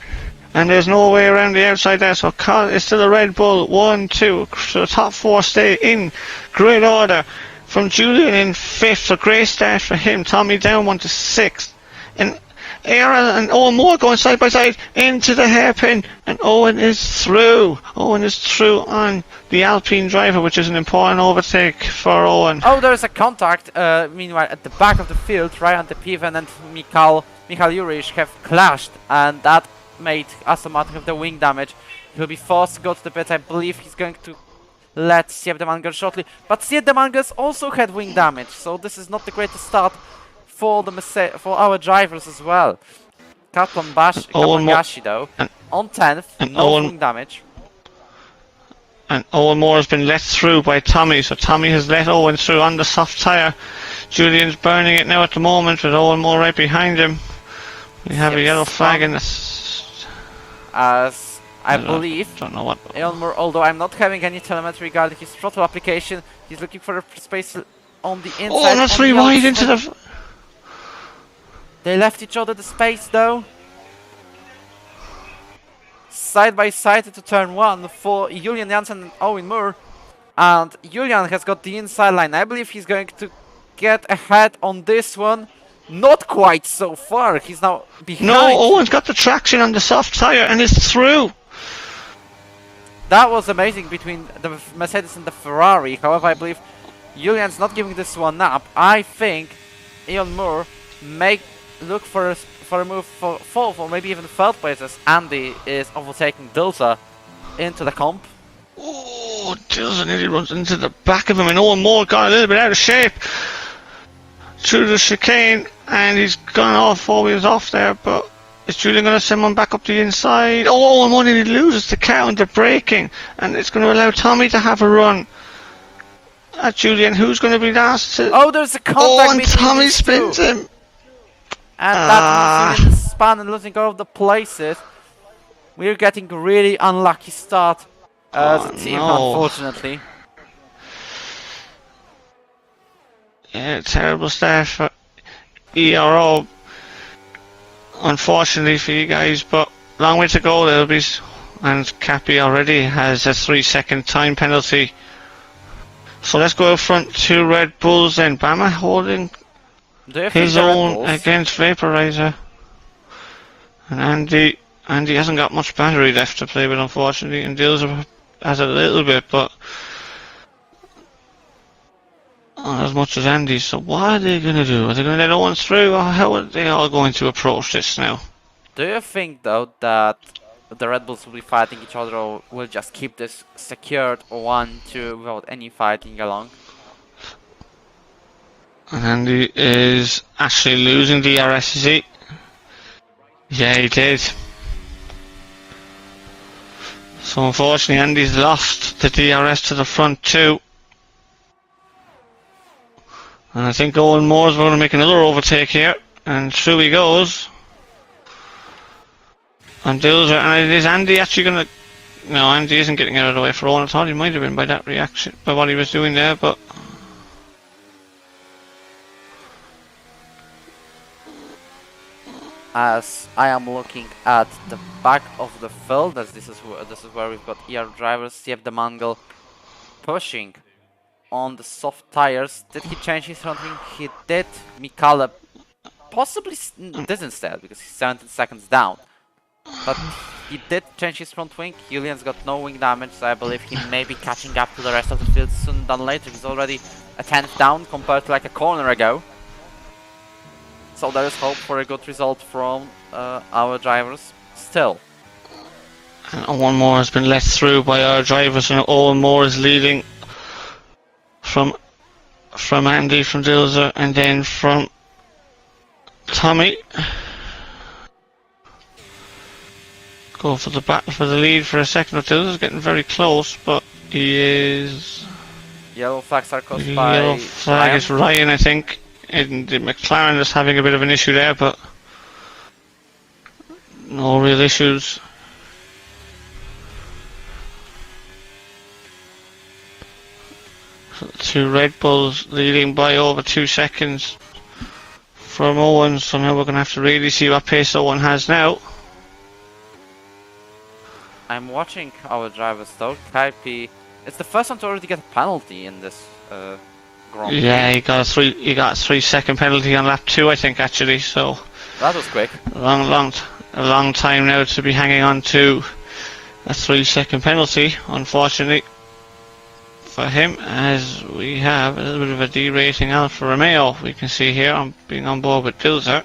and there's no way around the outside there, so it's still a Red Bull. 1, 2, so the top four stay in great order. From Julian in fifth, so great start for him. Tommy down 1 to 6th. And Aaron and Owen Moore going side by side into the hairpin, and Owen is through. Owen is through on the Alpine driver, which is an important overtake for Owen. Oh, there's a contact, meanwhile, at the back of the field, Ryan De Piven and Michal Jurich have clashed, and that made Aston Martin have the wing damage. He'll be forced to go to the pit. I believe he's going to let Sieb Demanger shortly, but Sieb Demangers also had wing damage, so this is not the greatest start for our drivers as well. Kaplan Gashi though, on 10th, no wing damage. And Owen Moore has been let through by Tommy, so Tommy has let Owen through on the soft tyre. Julian's burning it now at the moment with Owen Moore right behind him. We have a yellow flag in this. As I believe, don't know what. Owen Moore, although I'm not having any telemetry regarding his throttle application, he's looking for a space on the inside. Oh, that's three wide into the. They left each other the space though. Side by side into turn 1 for Julian Janssen and Owen Moore. And Julian has got the inside line. I believe he's going to get ahead on this one. Not quite so far. He's now behind. No, Owen's got the traction on the soft tyre and is through. That was amazing between the Mercedes and the Ferrari. However, I believe Julian's not giving this one up. I think Owen Moore may look for a move for fourth or maybe even third place as Andy is overtaking Dilsa into the comp. Oh, Dilsa nearly runs into the back of him, and Owen Moore got a little bit out of shape through the chicane, and he's gone all 4 wheels off there, but is Julian going to send one back up the inside? Oh, Owen Moore nearly loses the car under braking, and it's going to allow Tommy to have a run at Julian, who's going to be last. Oh, there's a contact. Oh, and Tommy spins him. And that means in span and losing all of the places. We're getting a really unlucky start as a team, unfortunately. Yeah, terrible start for ERO. Unfortunately for you guys, but long way to go. There'll be, and Cappy already has a 3-second time penalty. So let's go up front to Red Bulls then. Bama holding his own against Vaporizer. And Andy hasn't got much battery left to play with, unfortunately, and Dills has a little bit, but not as much as Andy. So what are they going to do? Are they going to let Owen through, or how are they all going to approach this now? Do you think, though, that the Red Bulls will be fighting each other, or will just keep this secured 1-2 without any fighting along? And Andy is actually losing the DRS, is he? Yeah, he did. So unfortunately Andy's lost the DRS to the front too. And I think Owen Moore's going to make another overtake here. And through he goes. And Dilser, and is Andy actually going to... No, Andy isn't getting out of the way for Owen. I thought he might have been by that reaction, by what he was doing there, but... As I am looking at the back of the field, as this is where we've got ER drivers, Sieb the Mangle pushing on the soft tires. Did he change his front wing? He did. Mikala possibly didn't stay because he's 17 seconds down. But he did change his front wing. Julian's got no wing damage, so I believe he may be catching up to the rest of the field sooner than later. He's already a 10th down compared to like a corner ago. So there is hope for a good result from our drivers still. And Owen Moore has been let through by our drivers, and Owen Moore is leading from Andy, from Dilser, and then from Tommy. go for the battle for the lead for a second or two. This is getting very close, but he is. Yellow flags are caused The by yellow flag is Ryan, I think. And the McLaren is having a bit of an issue there, but no real issues. So the two Red Bulls leading by over 2 seconds from Owen, so now we're going to have to really see what pace Owen has now. I'm watching our drivers though. Kaipi, it's the first one to already get a penalty in this Grand Prix. Yeah, he got a 3-second penalty on lap 2, I think, actually. So That was quick. a long time now to be hanging on to a 3-second penalty, unfortunately for him, as we have a little bit of a derating Alfa Romeo. We can see here on being on board with Dilzer.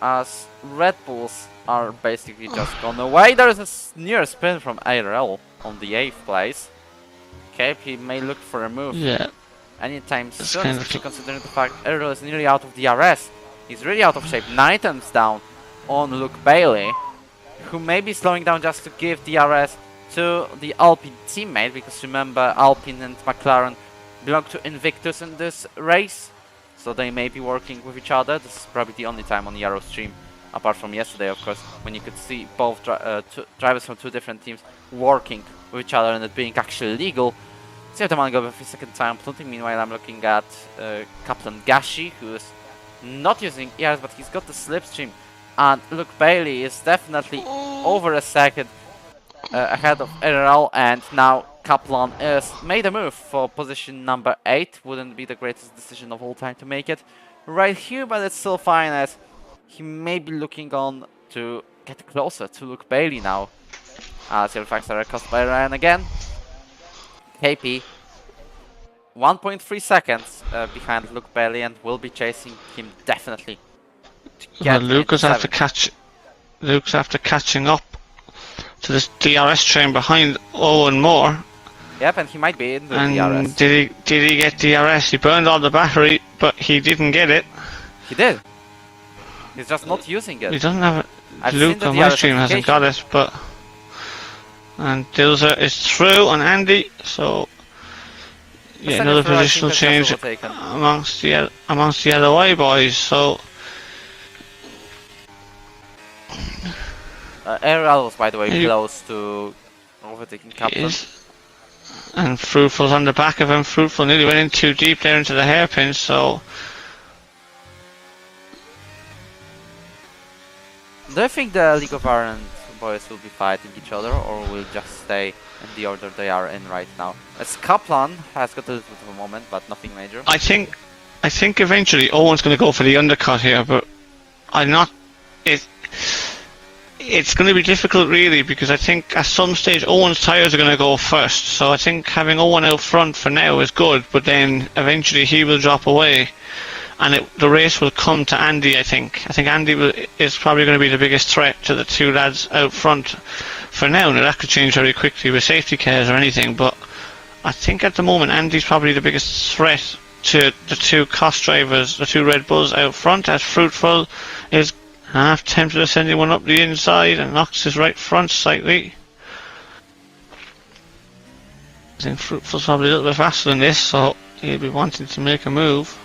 As Red Bulls are basically just gone away. There is a near spin from ERO on the 8th place. Kaipi may look for a move Yeah, anytime soon, kind of especially considering the fact ERO is nearly out of DRS. He's really out of shape. 9 tenths down on Luke Bailey, who may be slowing down just to give DRS to the Alpine teammate, because remember, Alpine and McLaren belong to Invictus in this race, so they may be working with each other. This is probably the only time on the ERO stream, apart from yesterday, of course, when you could see both drivers from 2 different teams working with each other and it being actually legal. See if the man go for a second time. Meanwhile, I'm looking at Kaplan Gashi, who is not using ERs, but he's got the slipstream. And Luke Bailey is definitely over a second ahead of ERL, and now Kaplan is made a move for position number 8. Wouldn't be the greatest decision of all time to make it right here, but it's still fine, as he may be looking on to get closer to Luke Bailey now. As yellow flags are caused by Ryan again. KP 1.3 seconds behind Luke Bailey and will be chasing him definitely. well, Luke's after catching up to this DRS train behind Owen Moore. Yep, and he might be in the And DRS. did he get DRS? He burned all the battery, but he didn't get it. He did. He's just not using it. He doesn't have it. I've seen Luke the on my DRS stream hasn't got it, but and Dilzer is through on Andy, so yeah, another positional change amongst the LOI boys. So Ariel was, by the way, close to overtaking Kaplan. And Fruitful's on the back of him. Fruitful nearly went in too deep there into the hairpin, so Do you think the League of Ireland boys will be fighting each other, or will just stay in the order they are in right now? As Kaplan has got a little bit of a moment, but nothing major. I think eventually Owen's going to go for the undercut here, but I'm not. It's going to be difficult, really, because I think at some stage Owen's tyres are going to go first. So I think having Owen out front for now is good, but then eventually he will drop away, and the race will come to Andy. I think Andy is probably going to be the biggest threat to the 2 lads out front for now. Now that could change very quickly with safety cars or anything, but I think at the moment Andy's probably the biggest threat to the 2 cost drivers, the 2 Red Bulls out front, as Fruitful is half tempted to send one up the inside and knocks his right front slightly. I think Fruitful's probably a little bit faster than this, so he'll be wanting to make a move.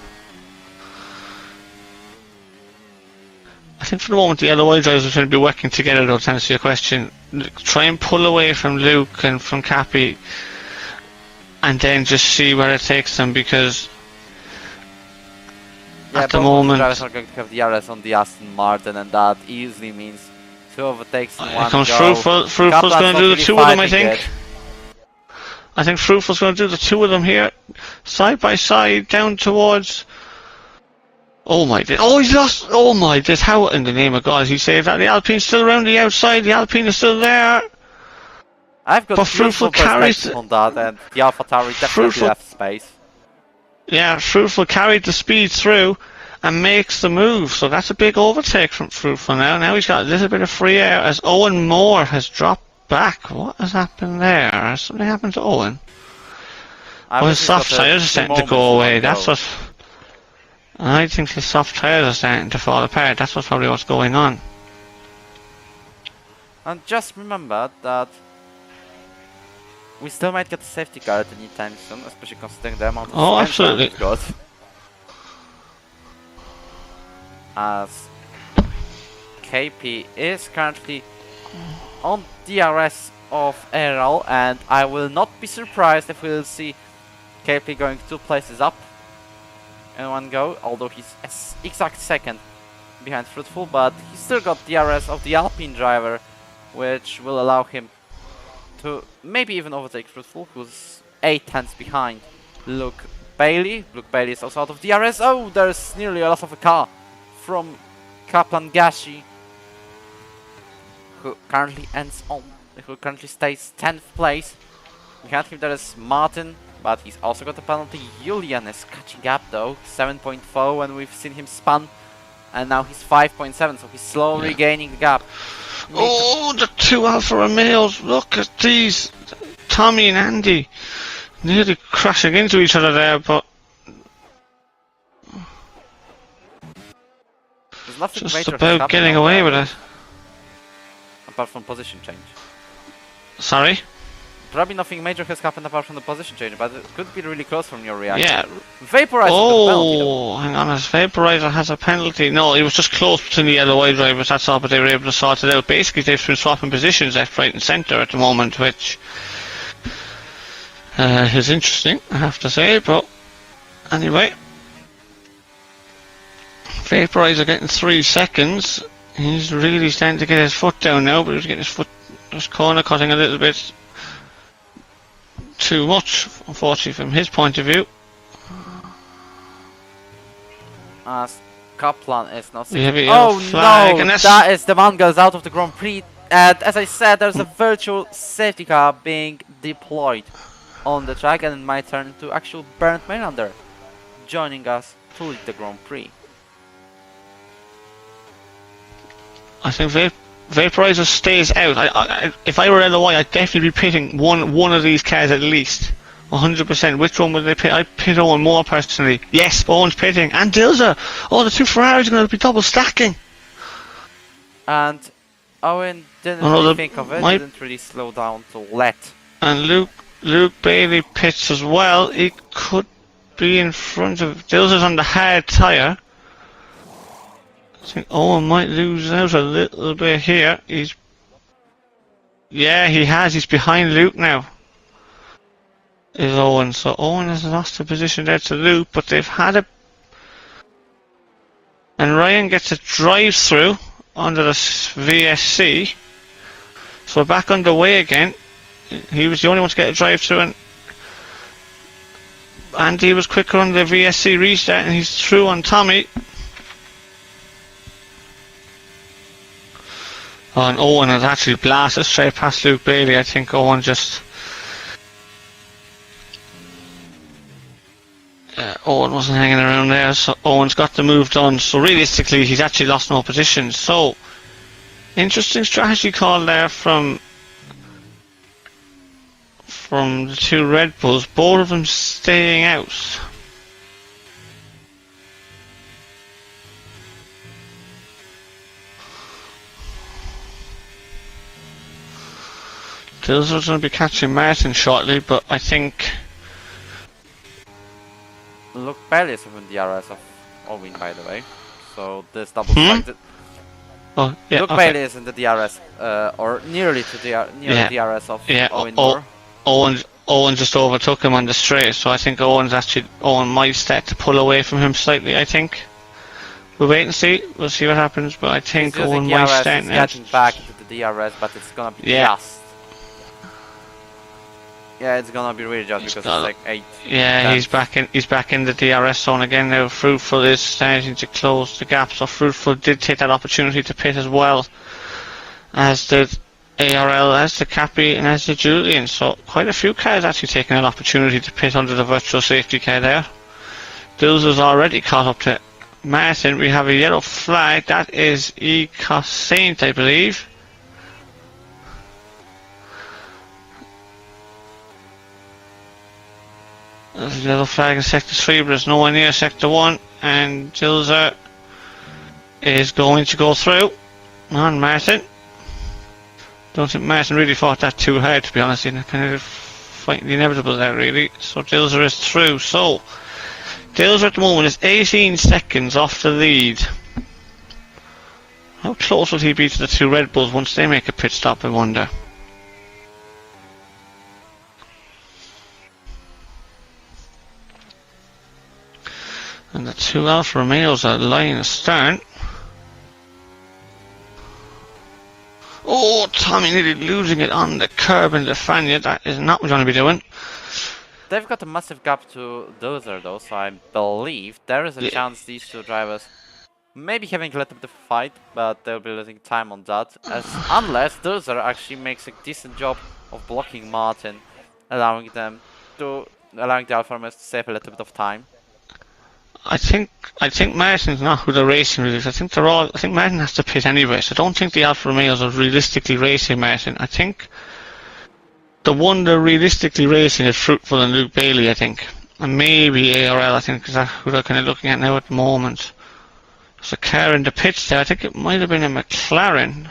I think for the moment the LOI drivers are going to be working together, though, to answer your question. Try and pull away from Luke and from Cappy, and then just see where it takes them, because at the moment drivers are going to have DRS on the Aston Martin, and that easily means 2 overtakes in one here comes go. Fruitful's going to do the 2 of them, I think. I think Fruitful's going to do the 2 of them here, side by side, down towards. Oh my! Oh, he's lost! Oh my! How in the name of God he saved that? The Alpine's still around the outside. The Alpine is still there. I've got Fruitful carries on that, and the AlphaTauri definitely left space. Yeah, Fruitful carried the speed through and makes the move. So that's a big overtake from Fruitful now. Now he's got a little bit of free air as Owen Moore has dropped back. What has happened there? Has something happened to Owen? Oh, his soft tyres are starting to go away. That's what. I think his soft tyres are starting to fall apart. That's probably what's going on. And just remember that we still might get a safety car at any time soon, especially considering the amount of absolutely we've got. As KP is currently on DRS of ERO, and I will not be surprised if we'll see KP going 2 places up in one go, although he's exact second behind Fruitful, but he's still got DRS of the Alpine driver, which will allow him to maybe even overtake Fruitful, who's 8 tenths behind Luke Bailey. Luke Bailey is also out of DRS. Oh, there's nearly a loss of a car from Kaplan Gashi, who currently stays 10th place. Behind him there is Martin, but he's also got a penalty. Julian is catching up though, 7.4 when we've seen him spun, and now he's 5.7, so he's slowly gaining the gap. Oh, the 2 Alfa Romeos, look at these. Tommy and Andy nearly crashing into each other there, but there's nothing just major about getting away with it. Apart from position change. Sorry? Probably nothing major has happened apart from the position change, but it could be really close from your reaction. Yeah. Vaporizer Oh, hang on, his Vaporizer has a penalty. No, it was just close between the LOI drivers, that's all, but they were able to sort it out. Basically, they've been swapping positions left, right and centre at the moment, which is interesting, I have to say, but anyway. Vaporizer getting 3 seconds. He's really starting to get his foot down now, but he's getting his foot, just corner cutting a little bit too much, unfortunately, from his point of view. As Kaplan is not. Oh flag, no! That is the man goes out of the Grand Prix. And as I said, there's a virtual safety car being deployed on the track, and it might turn into actual Bernd Meylander joining us to lead the Grand Prix. I think Vaporizer stays out. If I were LOI, I'd definitely be pitting one of these cars at least. 100%. Which one would they pit? I'd pit Owen more personally. Yes, Owen's pitting. And Dilzer! Oh, the 2 Ferraris are going to be double stacking. And Owen didn't really think of it, didn't really slow down to let. And Luke Bailey pits as well. He could be in front of Dilzer's on the hard tyre. I think Owen might lose out a little bit here. Yeah, he has. He's behind Luke now. Is Owen. So Owen has lost the position there to Luke, but they've had a... And Ryan gets a drive through under the VSC. So we're back underway again. He was the only one to get a drive through, and Andy was quicker on the VSC restart, and he's through on Tommy. Oh, and Owen has actually blasted straight past Luke Bailey. I think Owen just... Owen wasn't hanging around there, so Owen's got the move done. So realistically, he's actually lost no position. So, interesting strategy call there from the 2 Red Bulls. Both of them staying out. Dilzer's going to be catching Martin shortly, but I think... Luke Bailey is in the DRS of Owen, by the way. So this double flag... Oh, yeah, Luke Bailey is in the DRS, or nearly to the DRS of Owen Moore. Owen just overtook him on the straight, so I think Owen might start to pull away from him slightly, I think. We'll wait and see. We'll see what happens, but I think Owen might start now. Getting back into the DRS, but it's gonna be just. Yeah, it's gonna be really just because it's like 8. Yeah, he's back in the DRS zone again now. Fruitful is starting to close the gap, so Fruitful did take that opportunity to pit as well, as did ARL, as the Cappy, and as the Julian. So quite a few cars actually taking an opportunity to pit under the virtual safety car there. Dilzer's already caught up to Martin. We have a yellow flag. That is Ecos Saint, I believe. There's a yellow flag in Sector 3, but there's no one near Sector 1. and Dilzer is going to go through on Martin. Don't think Martin really fought that too hard, to be honest. He kind of fighting the inevitable there, really. So Dilzer is through. So Dilzer at the moment is 18 seconds off the lead. How close will he be to the two Red Bulls once they make a pit stop, I wonder? And the two Alfa Romeos are lying astern. Oh, Tommy nearly losing it on the curb in the Fania. That is not what we're going to be doing. They've got a massive gap to Dozer though, so I believe there is a chance these two drivers maybe having let up the fight, but they'll be losing time on that, unless Dozer actually makes a decent job of blocking Martin, allowing the Alfa Romeos to save a little bit of time. I think Martin's not who they're racing with. I think Martin has to pit anyway, so I don't think the Alfa Romeos are realistically racing Martin. I think the one they're realistically racing is Fruitful and Luke Bailey, I think. And maybe ARL, I think, is that who they're kind of looking at now at the moment. There's a car in the pits there. I think it might have been a McLaren.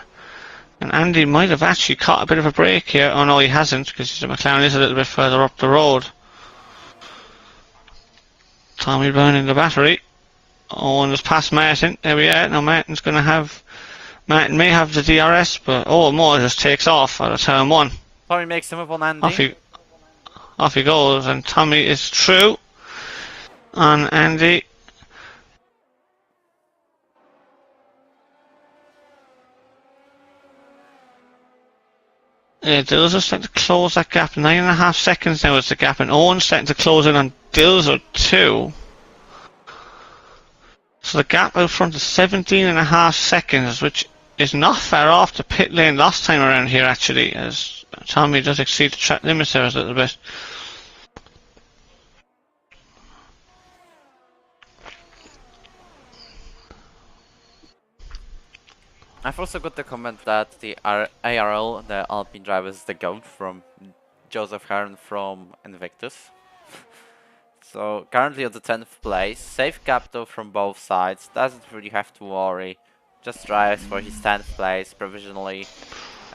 And Andy might have actually caught a bit of a break here. Oh no, he hasn't, because the McLaren is a little bit further up the road. Tommy burning the battery. Owen has passed Martin. There we are. Now Martin may have the DRS, but Moore just takes off out of turn one. Tommy makes a move on Andy. Off he goes, and Tommy is through on Andy. Yeah, Dilzer's starting to close that gap. 9.5 seconds now is the gap, and Owen's starting to close in on Dilzer too. So the gap out front is 17.5 seconds, which is not far off the pit lane last time around here, actually, as Tommy does exceed the track limits there a little bit. I've also got the comment that the ARL, the Alpine drivers, the GOAT from Joseph Hearn from Invictus. So currently at the 10th place, safe gap though from both sides, doesn't really have to worry. Just drives for his 10th place, provisionally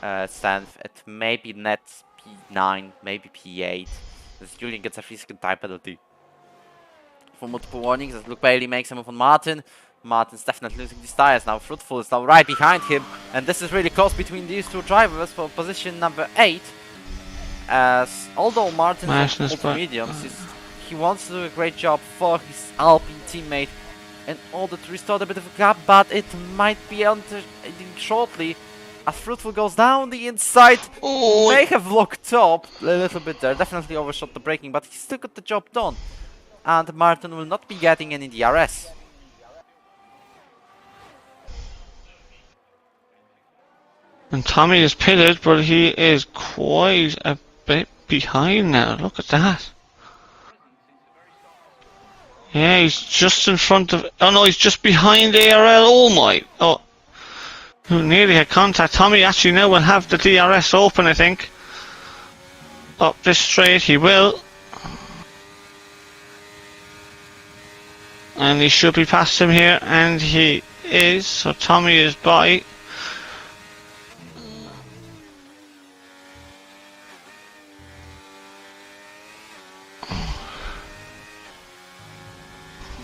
10th at maybe net P9, maybe P8, as Julian gets a 3-second time penalty for multiple warnings, as Luke Bailey makes a move on Martin. Martin's definitely losing these tires now. Fruitful is now right behind him, and this is really close between these two drivers for position number 8. As although Martin's on mediums, he wants to do a great job for his Alpine teammate in order to restore a bit of a gap, but it might be ending shortly as Fruitful goes down the inside. May have locked up a little bit there, definitely overshot the braking, but he still got the job done, and Martin will not be getting any DRS. And Tommy is pitted, but he is quite a bit behind now. Look at that. Yeah, he's just in front of... Oh no, he's just behind ARL. Oh my... Oh. Who nearly had contact. Tommy actually now will have the DRS open, I think. Up this straight, he will. And he should be past him here, and he is. So Tommy is by.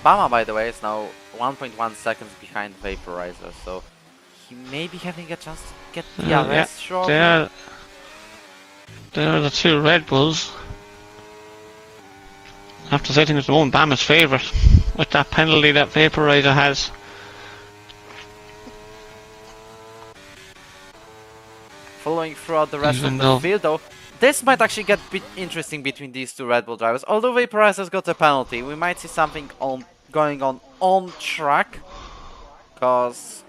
Bama, by the way, is now 1.1 seconds behind Vaporizer, so he may be having a chance to get DRS shortly. There are the two Red Bulls. I have to say, I think it's the moment Bama's favourite with that penalty that Vaporizer has. Following throughout the rest of the field, though, this might actually get a bit interesting between these two Red Bull drivers. Although Vaporizer's got a penalty, we might see something going on track, because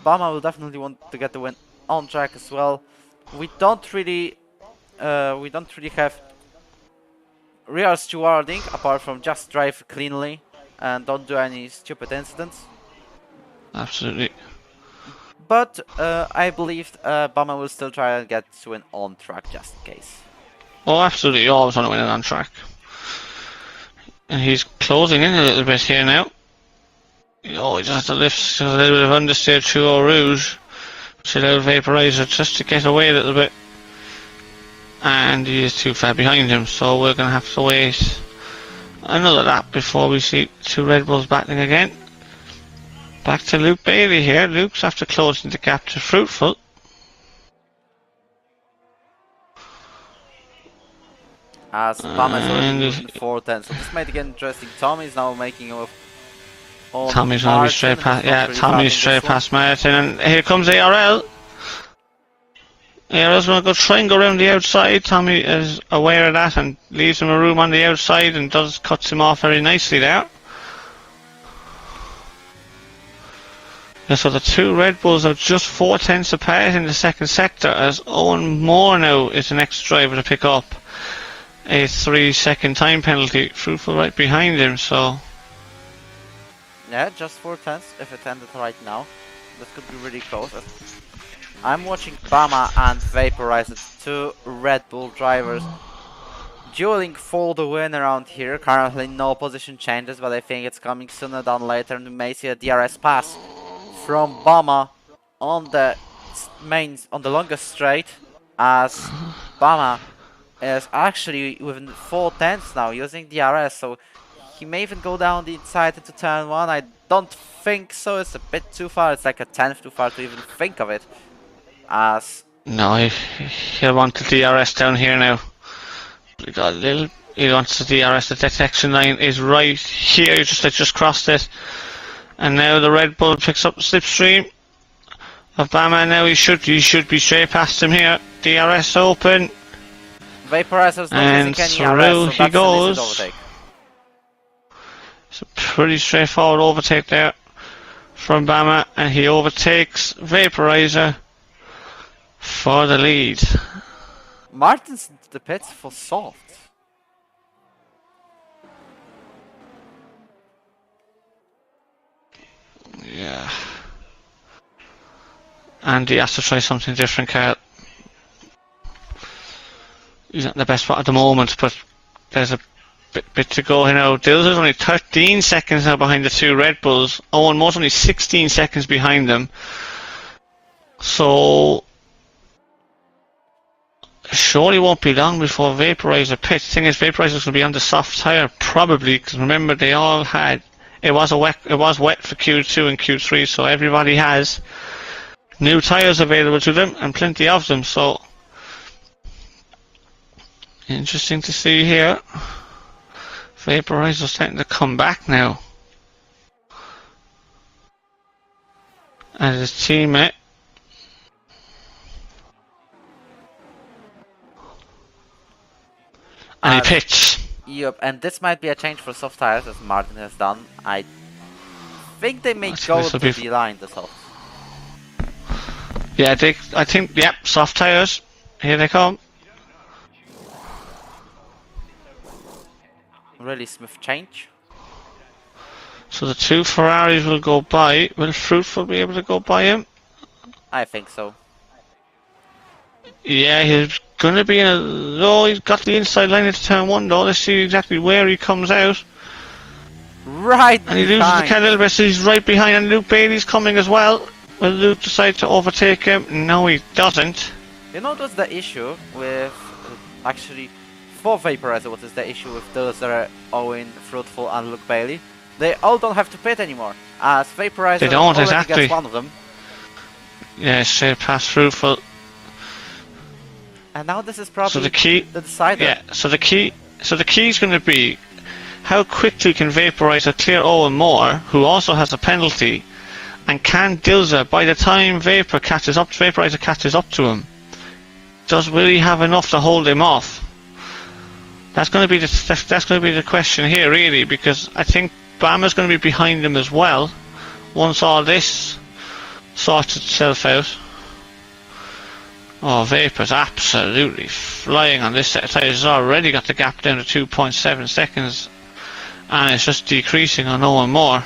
Bama will definitely want to get the win on track as well. We don't really have real stewarding apart from just drive cleanly and don't do any stupid incidents. Absolutely. But I believe Bama will still try and get to win on track just in case. Oh, absolutely. You always want to win it on track. And he's closing in a little bit here now. Oh, he just has to lift a little bit of understeer through Eau Rouge, which allowed Vaporizer just to get away a little bit. And he is too far behind him, so we're going to have to wait another lap before we see two Red Bulls battling again. Back to Luke Bailey here. Luke's after closing the gap to Fruitful. As Bama is already moving 4-10, so this might get interesting. Tommy's now making a Tommy's going to be straight past. Yeah, Tommy's straight past Martin, and here comes ARL. ARL's going to try and go around the outside. Tommy is aware of that and leaves him a room on the outside and cuts him off very nicely there. Yeah, so the two Red Bulls are just 4/10 apart in the second sector, as Owen Moore now is the next driver to pick up a 3-second time penalty. Fruitful right behind him, so... Yeah, just 4/10 if it ended right now. This could be really close. I'm watching Bama and Vaporizer, two Red Bull drivers dueling for the win around here. Currently no position changes, but I think it's coming sooner than later, and we may see a DRS pass from Bama on the longest straight, as Bama is actually within 4/10 now using DRS, so he may even go down the inside into turn 1. I don't think so, it's a bit too far, it's like a 10th too far to even think of it. As no, he'll want the DRS down here now. He got a little. He wants the DRS. The detection line is right here. I just crossed it, and now the Red Bull picks up the slipstream of Bama. Now he should be straight past him here. DRS open. Vaporizer's not and using any through RS, so he goes. overtake. It's a pretty straightforward overtake there from Bama, and he overtakes Vaporizer for the lead. Martin's into the pits for soft. Yeah. And he has to try something different, Carl. He's not in the best spot at the moment, but there's a bit to go here now. Dills only 13 seconds now behind the two Red Bulls. Owen Moore's only 16 seconds behind them. So surely won't be long before Vaporizer pits. The thing is, Vaporizer's going to be on the soft tyre probably, because remember they all had it was wet for Q2 and Q3, so everybody has new tyres available to them and plenty of them. So interesting to see here. Vaporizer's starting to come back now, and his teammate. And he pits. Yep, and this might be a change for soft tires, as Martin has done. I think they may go to the line, the soft. Yeah, I think, yep, soft tires. Here they come. Really smooth change. So the two Ferraris will go by. Will Fruitful be able to go by him? I think so. Yeah, he's going to be in a... Oh, he's got the inside line into turn 1 though. Let's see exactly where he comes out. Right and he loses the car a little bit, so he's right behind, and Luke Bailey's coming as well. Will Luke decide to overtake him? No, he doesn't. You know what's the issue with... actually, for Vaporizer, what is the issue with those that are Owen, Fruitful and Luke Bailey? They all don't have to pit anymore, as Vaporizer they don't, already exactly. gets one of them. Yeah, straight past Fruitful. And now this is probably the decider. Yeah, so the key is going to be how quickly can Vaporizer clear Owen Moore, who also has a penalty, and can Dilza, by the time Vaporizer catches up to him, will he have enough to hold him off? That's going to be the question here, really, because I think Bama's going to be behind him as well once all this sorts itself out. Oh, Vapor's absolutely flying on this set of tyres. He's already got the gap down to 2.7 seconds, and it's just decreasing on Owen Moore.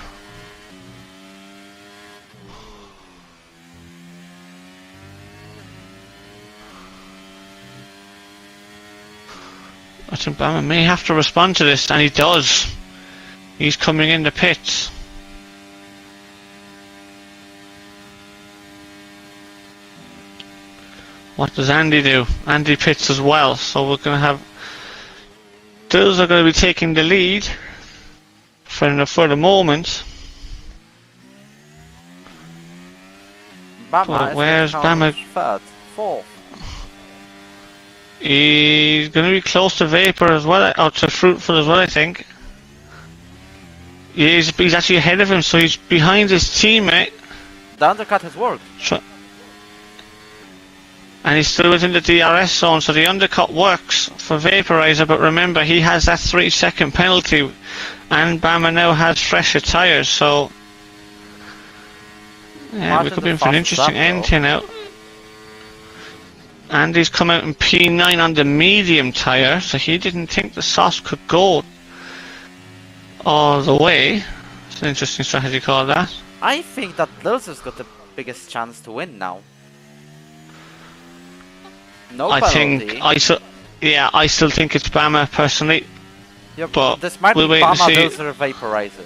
I think Bama may have to respond to this, and he does. He's coming in the pits. What does Andy do? Andy pits as well, so we're going to have... Those are going to be taking the lead for the moment. Bama where's Bama? Third, fourth. He's going to be close to Vapor as well, or to Fruitful as well, I think. Yeah, he's actually ahead of him, so he's behind his teammate. The undercut has worked. And he's still within the DRS zone, so the undercut works for Vaporizer, but remember, he has that 3-second penalty, and Bama now has fresher tyres, so... Yeah, we could be in for an interesting end here now. Andy's come out in P9 on the medium tyre, so he didn't think the soft could go all the way. It's an interesting strategy call, that. I think that Lilzer's got the biggest chance to win now. No penalty. I still think it's Bama personally. Yep, but this might we'll be wait and Bama, see. Lilzer, Vaporizer.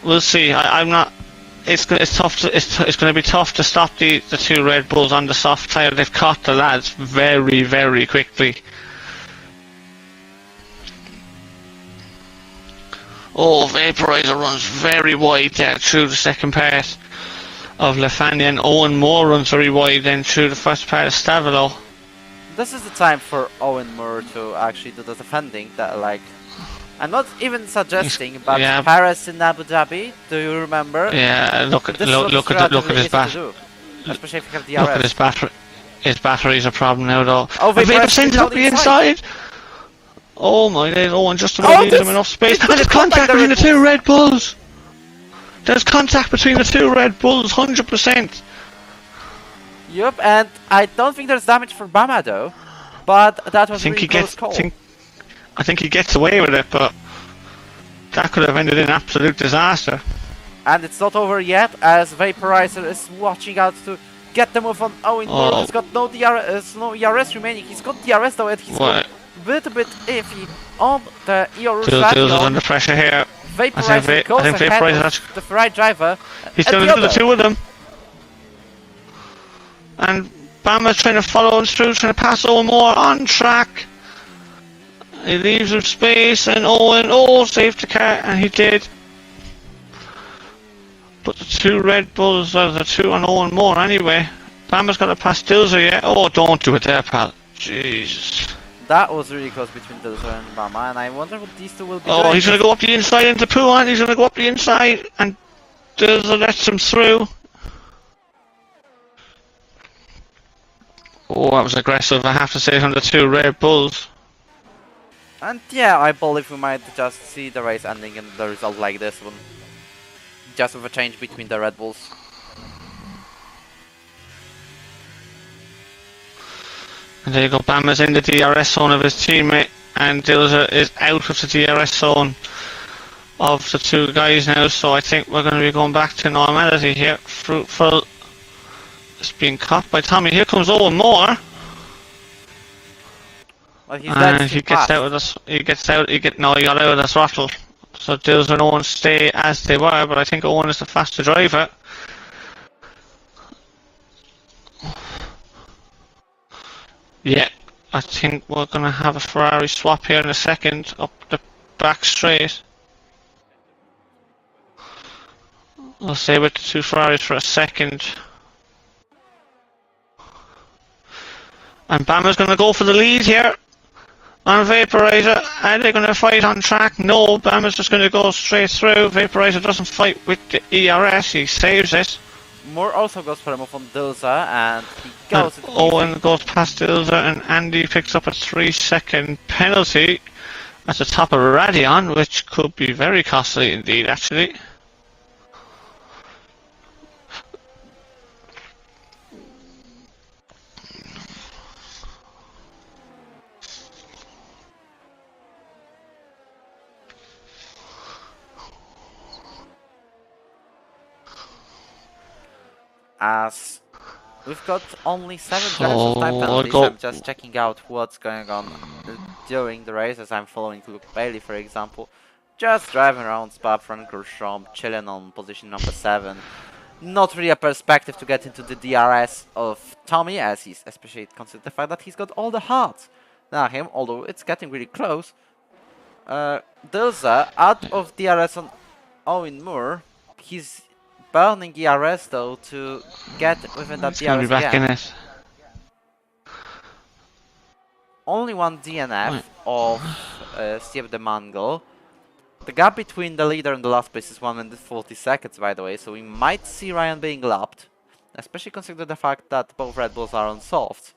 We'll see. I'm not. It's tough. It's going to be tough to stop the two Red Bulls on the soft tyre. They've caught the lads very, very quickly. Oh, Vaporizer runs very wide there through the second part of Lefania, and Owen Moore runs very wide then through the first part of Stavilo. This is the time for Owen Moore to actually do the defending that, like, I'm not even suggesting, but yeah. Paris in Abu Dhabi, do you remember? Yeah, look at his battery. Especially if you have DRS. Look at his battery. His battery's a problem now, though. Oh, Vapor sends it up the inside. Oh my days! Owen just about leaves him enough space. And there's contact between the two Red Bulls. There's contact between the two Red Bulls, 100%. Yep, and I don't think there's damage for Bama though, but that was a really close call. I think he gets away with it, but that could have ended in absolute disaster. And it's not over yet, as Vaporizer is watching out to get the move on Owen Moore, who's got no ERS remaining. He's got DRS though, and he's got a little bit iffy on the ERO strategy. Still under pressure here. Vaporizer goes ahead of the Ferrari driver. He's still into the two of them. And Bama's trying to follow him through, trying to pass Owen Moore on track. He leaves him space, and Owen, saved the car, and he did. But the two Red Bulls, the two on Owen Moore anyway. Bama's got to pass Dilzer yet. Oh, don't do it there, pal. Jesus. That was really close between Dilzer and Bama, and I wonder what these two will be doing. Oh, he's going to go up the inside into Pouan. He's going to go up the inside, and Dilzer lets him through. Oh, that was aggressive, I have to say, from the two Red Bulls. And yeah, I believe we might just see the race ending in the result like this one. Just with a change between the Red Bulls. And there you go, Bama's in the DRS zone of his teammate, and Dilzer is out of the DRS zone of the two guys now, so I think we're going to be going back to normality here. Fruitful is being caught by Tommy. Here comes Owen Moore. Well, and he gets out of the he got out of the throttle. So Dilzer and Owen stay as they were, but I think Owen is the faster driver. Yeah, I think we're going to have a Ferrari swap here in a second up the back straight. I'll stay with the two Ferraris for a second. And Bama's going to go for the lead here on Vaporizer. Are they going to fight on track? No, Bama's just going to go straight through. Vaporizer doesn't fight with the ERS, he saves it. Moore also goes for a move on Dilzer, and he goes. And Owen goes past Dilzer, and Andy picks up a 3-second penalty at the top of Radion, which could be very costly indeed, actually. As we've got only 7 drivers of time penalties, I'm just checking out what's going on during the race, as I'm following Luke Bailey, for example. Just driving around Spa-Francorchamps, chilling on position number 7. not really a perspective to get into the DRS of Tommy, as he's especially considering the fact that he's got all the hearts. Now him, although it's getting really close. Dilza out of DRS on Owen Moore. He's burning ERS though to get within that He's going to DRS be back again. in it. Only one DNF Right. of Steve the Mongol. The gap between the leader and the last place is 1 minute 40 seconds, by the way, so we might see Ryan being lapped, especially considering the fact that both Red Bulls are unsolved.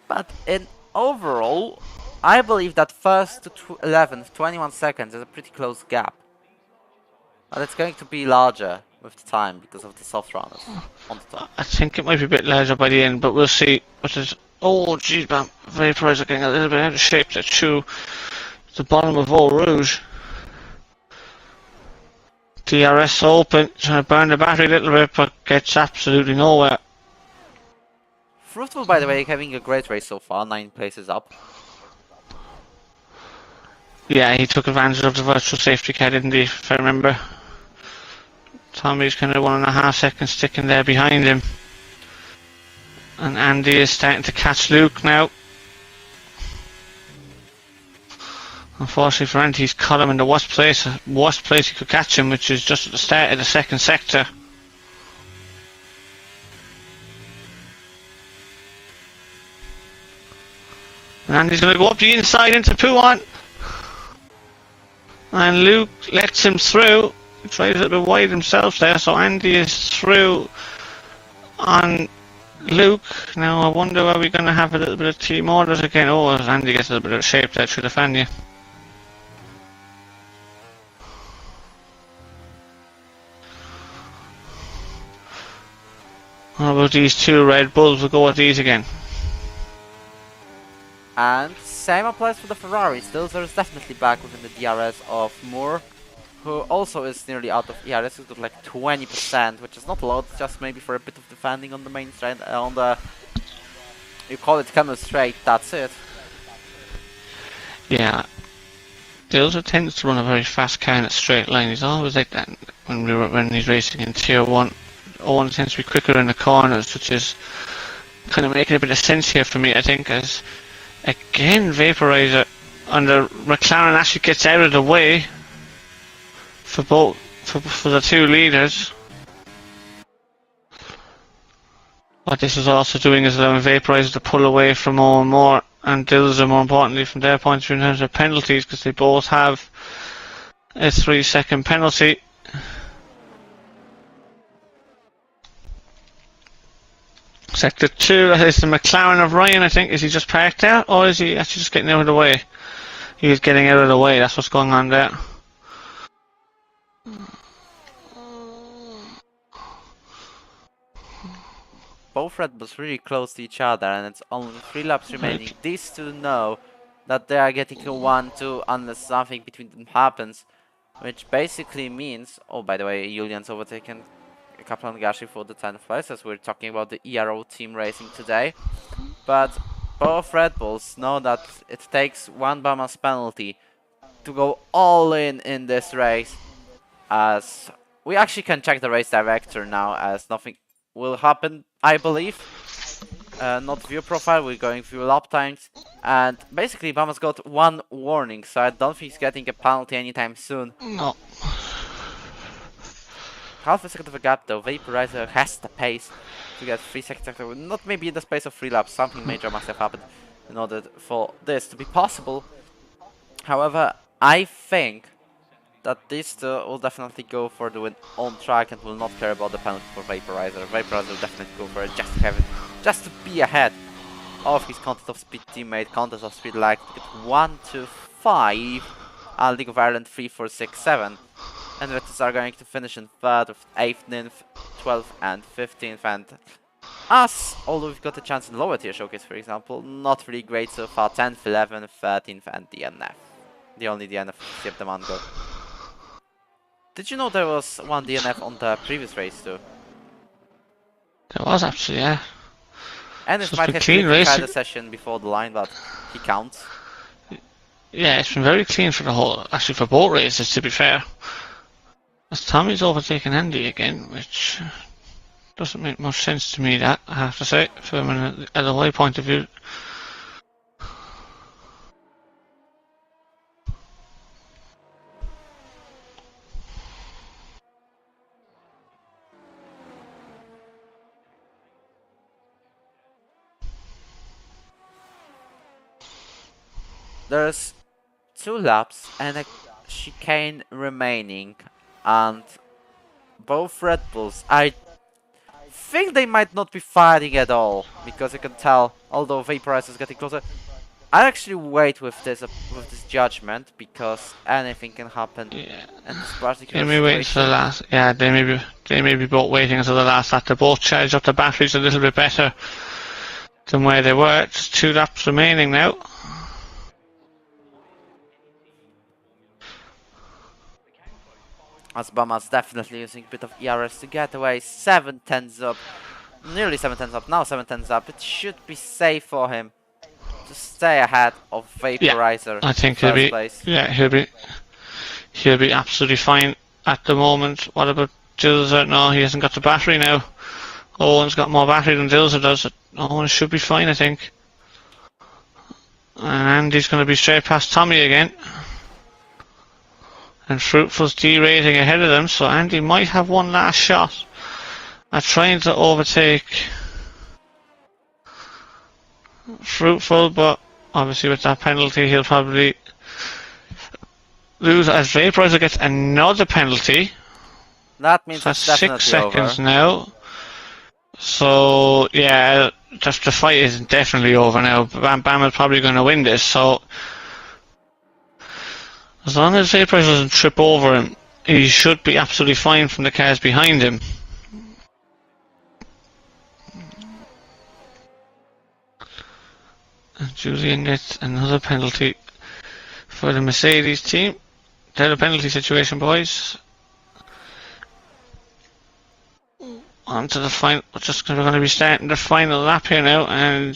But in overall, I believe that first to 11th, 21 seconds is a pretty close gap. And it's going to be larger with the time because of the soft runners on the top. I think it might be a bit larger by the end, but we'll see. What is? Oh, geez, man, Vaporizer getting a little bit out of shape. That's true. The bottom of Eau Rouge. DRS open, trying to burn the battery a little bit, but gets absolutely nowhere. Fruitful, by the way, having a great race so far, 9 places up. Yeah, he took advantage of the virtual safety car, didn't he, if I remember. Tommy's kind of 1.5 seconds sticking there behind him. And Andy is starting to catch Luke now. Unfortunately for Andy, he's caught him in the worst place he could catch him, which is just at the start of the second sector. And Andy's going to go up the inside into Puan. And Luke lets him through. He tries a little bit wide himself there, so Andy is through on Luke. Now I wonder, are we going to have a little bit of team orders again? Oh, as Andy gets a little bit of shape there through the fan. How about these two Red Bulls? We'll go with these again. And same applies for the Ferrari. Stilzer is definitely back within the DRS of Moore, who also is nearly out of ERS. He's got like 20%, which is not a lot, just maybe for a bit of defending on the main straight, on the, you call it camel straight, that's it. Yeah. Dilzer tends to run a very fast car in a straight line. He's always like that when he's racing in Tier 1. Owen tends to be quicker in the corners, which is kind of making a bit of sense here for me, I think, as again Vaporizer under McLaren actually gets out of the way for both for the two leaders. What this is also doing is allowing Vaporizer to pull away from Owen Moore and Dilzer, more importantly from their point of view in terms of penalties, because they both have a 3-second penalty. Sector 2, that is the McLaren of Ryan, I think. Is he just parked out, or is he actually just getting out of the way? He is getting out of the way, that's what's going on there. Both Red Bulls really close to each other, and it's only 3 laps remaining. These two know that they are getting a 1-2 unless something between them happens, which basically means, oh, by the way, Julian's overtaken Kaplan Gashi for the 10th place, as we're talking about the ERO team racing today. But both Red Bulls know that it takes 1 Bamas penalty to go all in this race, as we actually can check the race director now, as nothing will happen, I believe. Not view profile, we're going view lap times, and basically Bamas got 1 warning, so I don't think he's getting a penalty anytime soon. No. Half a second of a gap though. Vaporizer has the pace to get 3 seconds, not maybe in the space of 3 laps, something major must have happened in order for this to be possible. However, I think that these two will definitely go for the win on track and will not care about the penalty for Vaporizer. Vaporizer will definitely go for it just to have it, just to be ahead of his Contest of Speed teammate. Contest of Speed like to get 1 to 5, and League of Ireland 3, 4, 6, 7. And the Vetters are going to finish in 3rd with 8th, 9th, 12th and 15th, and us, although we've got a chance in lower tier showcase, for example, not really great so far. 10th, 11th, 13th and DNF. The only DNF kept the Mango. Did you know there was 1 DNF on the previous race too? There was actually, yeah. And it So might it's have been clean had racing. a session before the line, but he counts. Yeah, it's been very clean for the whole, actually for both races, to be fair. As Tommy's overtaking Andy again, which doesn't make much sense to me, that, I have to say, from an LOI point of view. There's 2 laps and a chicane remaining, and both Red Bulls, I think they might not be fighting at all, because you can tell, although Vaporizer is getting closer. I actually wait with this judgment, because anything can happen. Yeah. And this particular They may wait until the last. Yeah, they may be both waiting until the last lap. They both charged up the batteries a little bit better than where they were. Just 2 laps remaining now. As Bama's definitely using a bit of ERS to get away. 7 tenths up. Nearly 7 tenths up. Now 7 tenths up. It should be safe for him to stay ahead of Vaporizer. Yeah, I think he'll be. Place. Yeah, he'll be absolutely fine at the moment. What about Dilzer? No, he hasn't got the battery now. Owen's got more battery than Dilzer does. Owen should be fine, I think. And Andy's going to be straight past Tommy again. And Fruitful's derating ahead of them, so Andy might have one last shot at trying to overtake Fruitful, but obviously with that penalty he'll probably lose as Vaporizer gets another penalty. That means So it's that's definitely 6 seconds over. now. So yeah, the fight is definitely over now. Bam is probably going to win this, so as long as Vaporizer doesn't trip over him, he should be absolutely fine from the cars behind him. And Julian gets another penalty for the Mercedes team. They're a penalty situation, boys. On to the final. We're going to be starting the final lap here now, and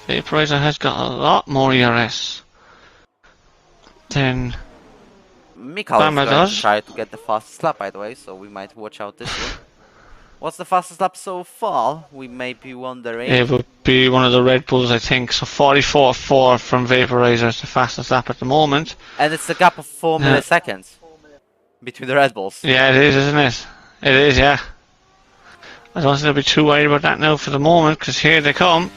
Vaporizer has got a lot more ERS than Mikhail is Bama going does. to try to get the fastest lap, by the way, so we might watch out this one. What's the fastest lap so far? We may be wondering. It would be one of the Red Bulls, I think. So 44.4 from Vaporizer is the fastest lap at the moment. And it's a gap of 4 milliseconds between the Red Bulls. Yeah, it is, isn't it? It is, yeah. I don't think I'll be too worried about that now for the moment, because here they come.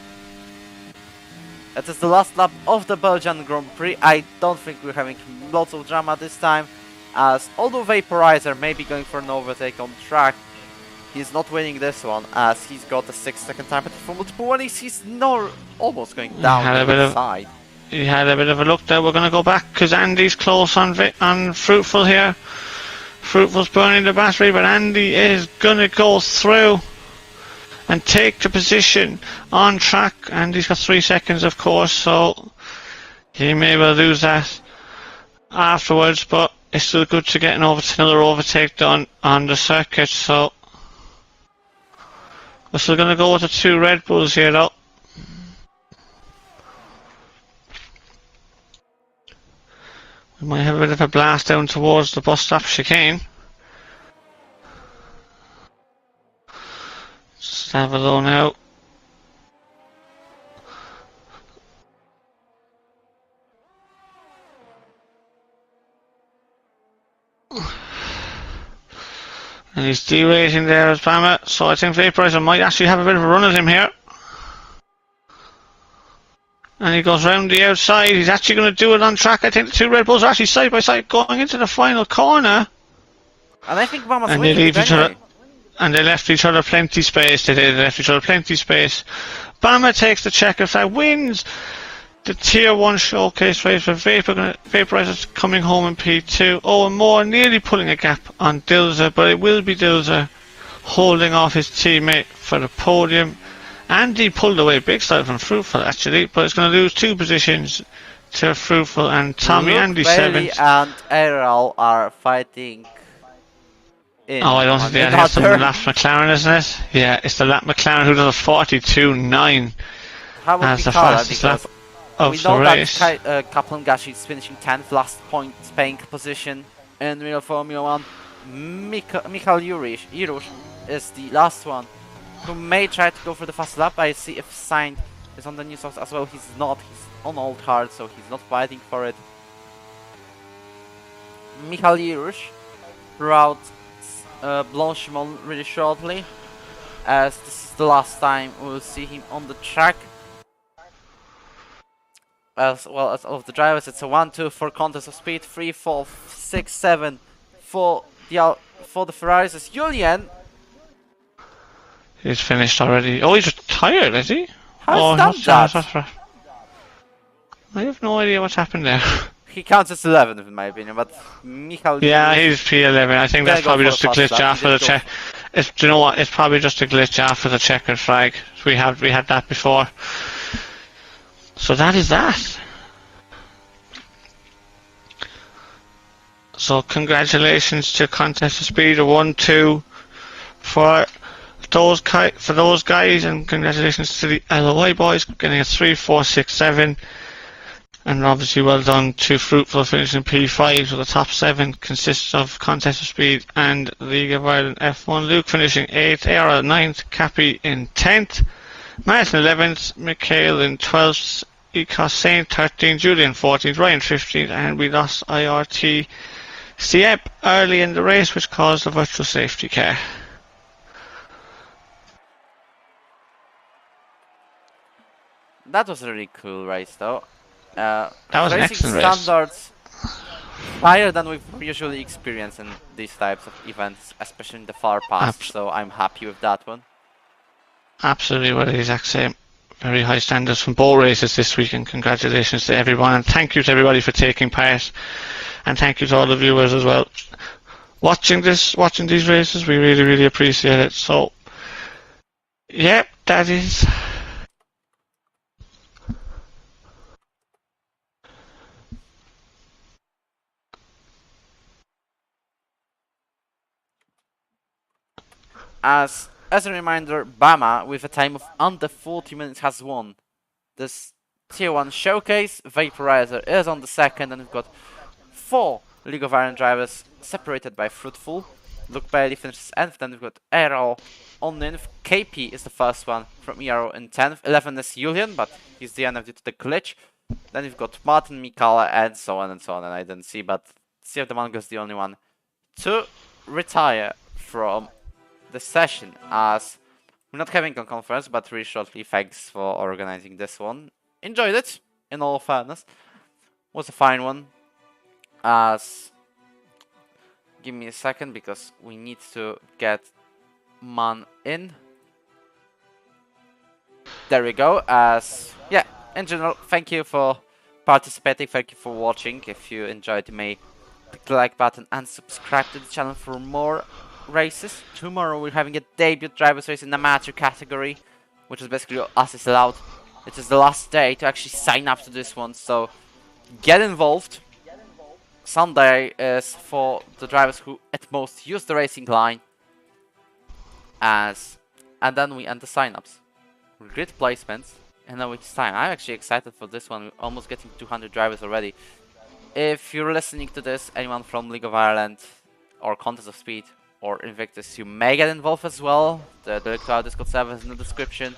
It is the last lap of the Belgian Grand Prix. I don't think we're having lots of drama this time, as although Vaporizer may be going for an overtake on track, he's not winning this one, as he's got a 6-second time penalty for multiple warnings. He's not almost going down to the side. He had a bit of a look there. We're going to go back because Andy's close on Fruitful here. Fruitful's burning the battery, but Andy is going to go through and take the position on track. Andy's got 3 seconds, of course, so he may well lose that afterwards, but it's still good to get another overtake done on the circuit, so we're still going to go with the 2 Red Bulls here, though. We might have a bit of a blast down towards the bus stop chicane. Just have a low now. And he's derating there as Bama, so I think Vaporizer might actually have a bit of a run at him here. And he goes round the outside. He's actually going to do it on track. I think the 2 Red Bulls are actually side by side going into the final corner. And I think Bama's And winning they leave each anyway. other. And they left each other plenty space. They left each other plenty space. Bama takes the checker flag, wins the Tier 1 showcase race for Vaporizer's coming home in P2. Owen Moore nearly pulling a gap on Dilzer, but it will be Dilzer holding off his teammate for the podium. Andy pulled away big style from Fruitful actually, but it's going to lose 2 positions to Fruitful and Tommy. Luke Andy Bailey 7th. and ERO are fighting in. Oh, I don't think they have some lap McLaren, isn't it? Yeah, it's the lap McLaren who does a 42.9 How would as we the call it? fastest lap Because of we the know race. that Kaplan Gashi is finishing 10th, last point Spain position in real Formula 1. Michal Jurush is the last one who may try to go for the fast lap. I see if Sainz is on the new socks as well. He's not. He's on old hard, so he's not fighting for it. Michal Jurush throughout Blanchimont really shortly, as this is the last time we'll see him on the track. As well as all of the drivers, it's a 1-2 for contest of speed, 3, 4, 6, 7 for the Ferraris. It's Julian. He's finished already. Oh, he's retired, is he? How's that? I have no idea what's happened there. He counts as 11th in my opinion, but Michal. Yeah, he's P11. I think that's probably just a glitch after the check. Do you know what? It's probably just a glitch after the checkered flag. We had that before. So that is that. So congratulations to Contest of Speed, a 1-2 for those guys, and congratulations to the LOI boys getting a 3, 4, 6, 7. And obviously well done to Fruitful finishing P5, so the top 7 consists of Contest of Speed and League of Ireland F1. Luke finishing 8th, AR 9th, Cappy in 10th, Martin 11th, Mikhail in 12th, Ecos Saint 13th, Julian 14th, Ryan 15th, and we lost IRT Siep early in the race, which caused a virtual safety car. That was a really cool race though. That was an excellent race. Standards higher than we've usually experienced in these types of events, especially in the far past, so I'm happy with that one. Absolutely, well, the exact same. Very high standards from both races this week, and congratulations to everyone, and thank you to everybody for taking part, and thank you to all the viewers as well. Watching these races, we really appreciate it. So, yeah, that is... As a reminder, Bama, with a time of under 40 minutes, has won this Tier 1 showcase. Vaporizer is on the second, and we've got 4 League of Ireland drivers separated by Fruitful. Luke Bailey finishes 10th, then we've got ERO on 9th. KP is the first one from ERO in 10th. 11th is Julian, but he's the end due to the glitch. Then we've got Martin, Mikala, and so on, and I didn't see, but CF the Manga is the only one to retire from the session, as we're not having a conference, but really shortly. Thanks for organizing this one. Enjoyed it, in all fairness. Was a fine one. As give me a second, because we need to get man in. There we go. As yeah, in general, thank you for participating, thank you for watching. If you enjoyed, you may click the like button and subscribe to the channel for more races. Tomorrow we're having a debut drivers race in the amateur category, which is basically us is allowed. It is the last day to actually sign up to this one, so get involved. Sunday is for the drivers who at most use the racing line, and then we end the sign-ups. Great placements in a week's time. I'm actually excited for this one. We're almost getting 200 drivers already. If you're listening to this, anyone from League of Ireland or Contest of Speed or Invictus, you may get involved as well. The link to our Discord server is in the description.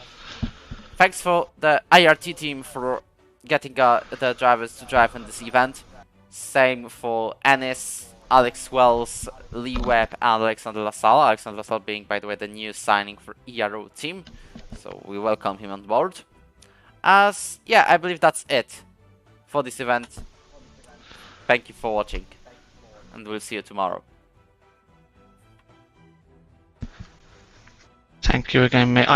Thanks for the IRT team for getting the drivers to drive in this event. Same for Ennis, Alex Wells, Lee Webb, and Alexander LaSalle. Alexander LaSalle being, by the way, the new signing for ERO team. So we welcome him on board. As yeah, I believe that's it for this event. Thank you for watching, and we'll see you tomorrow. Thank you again, mate.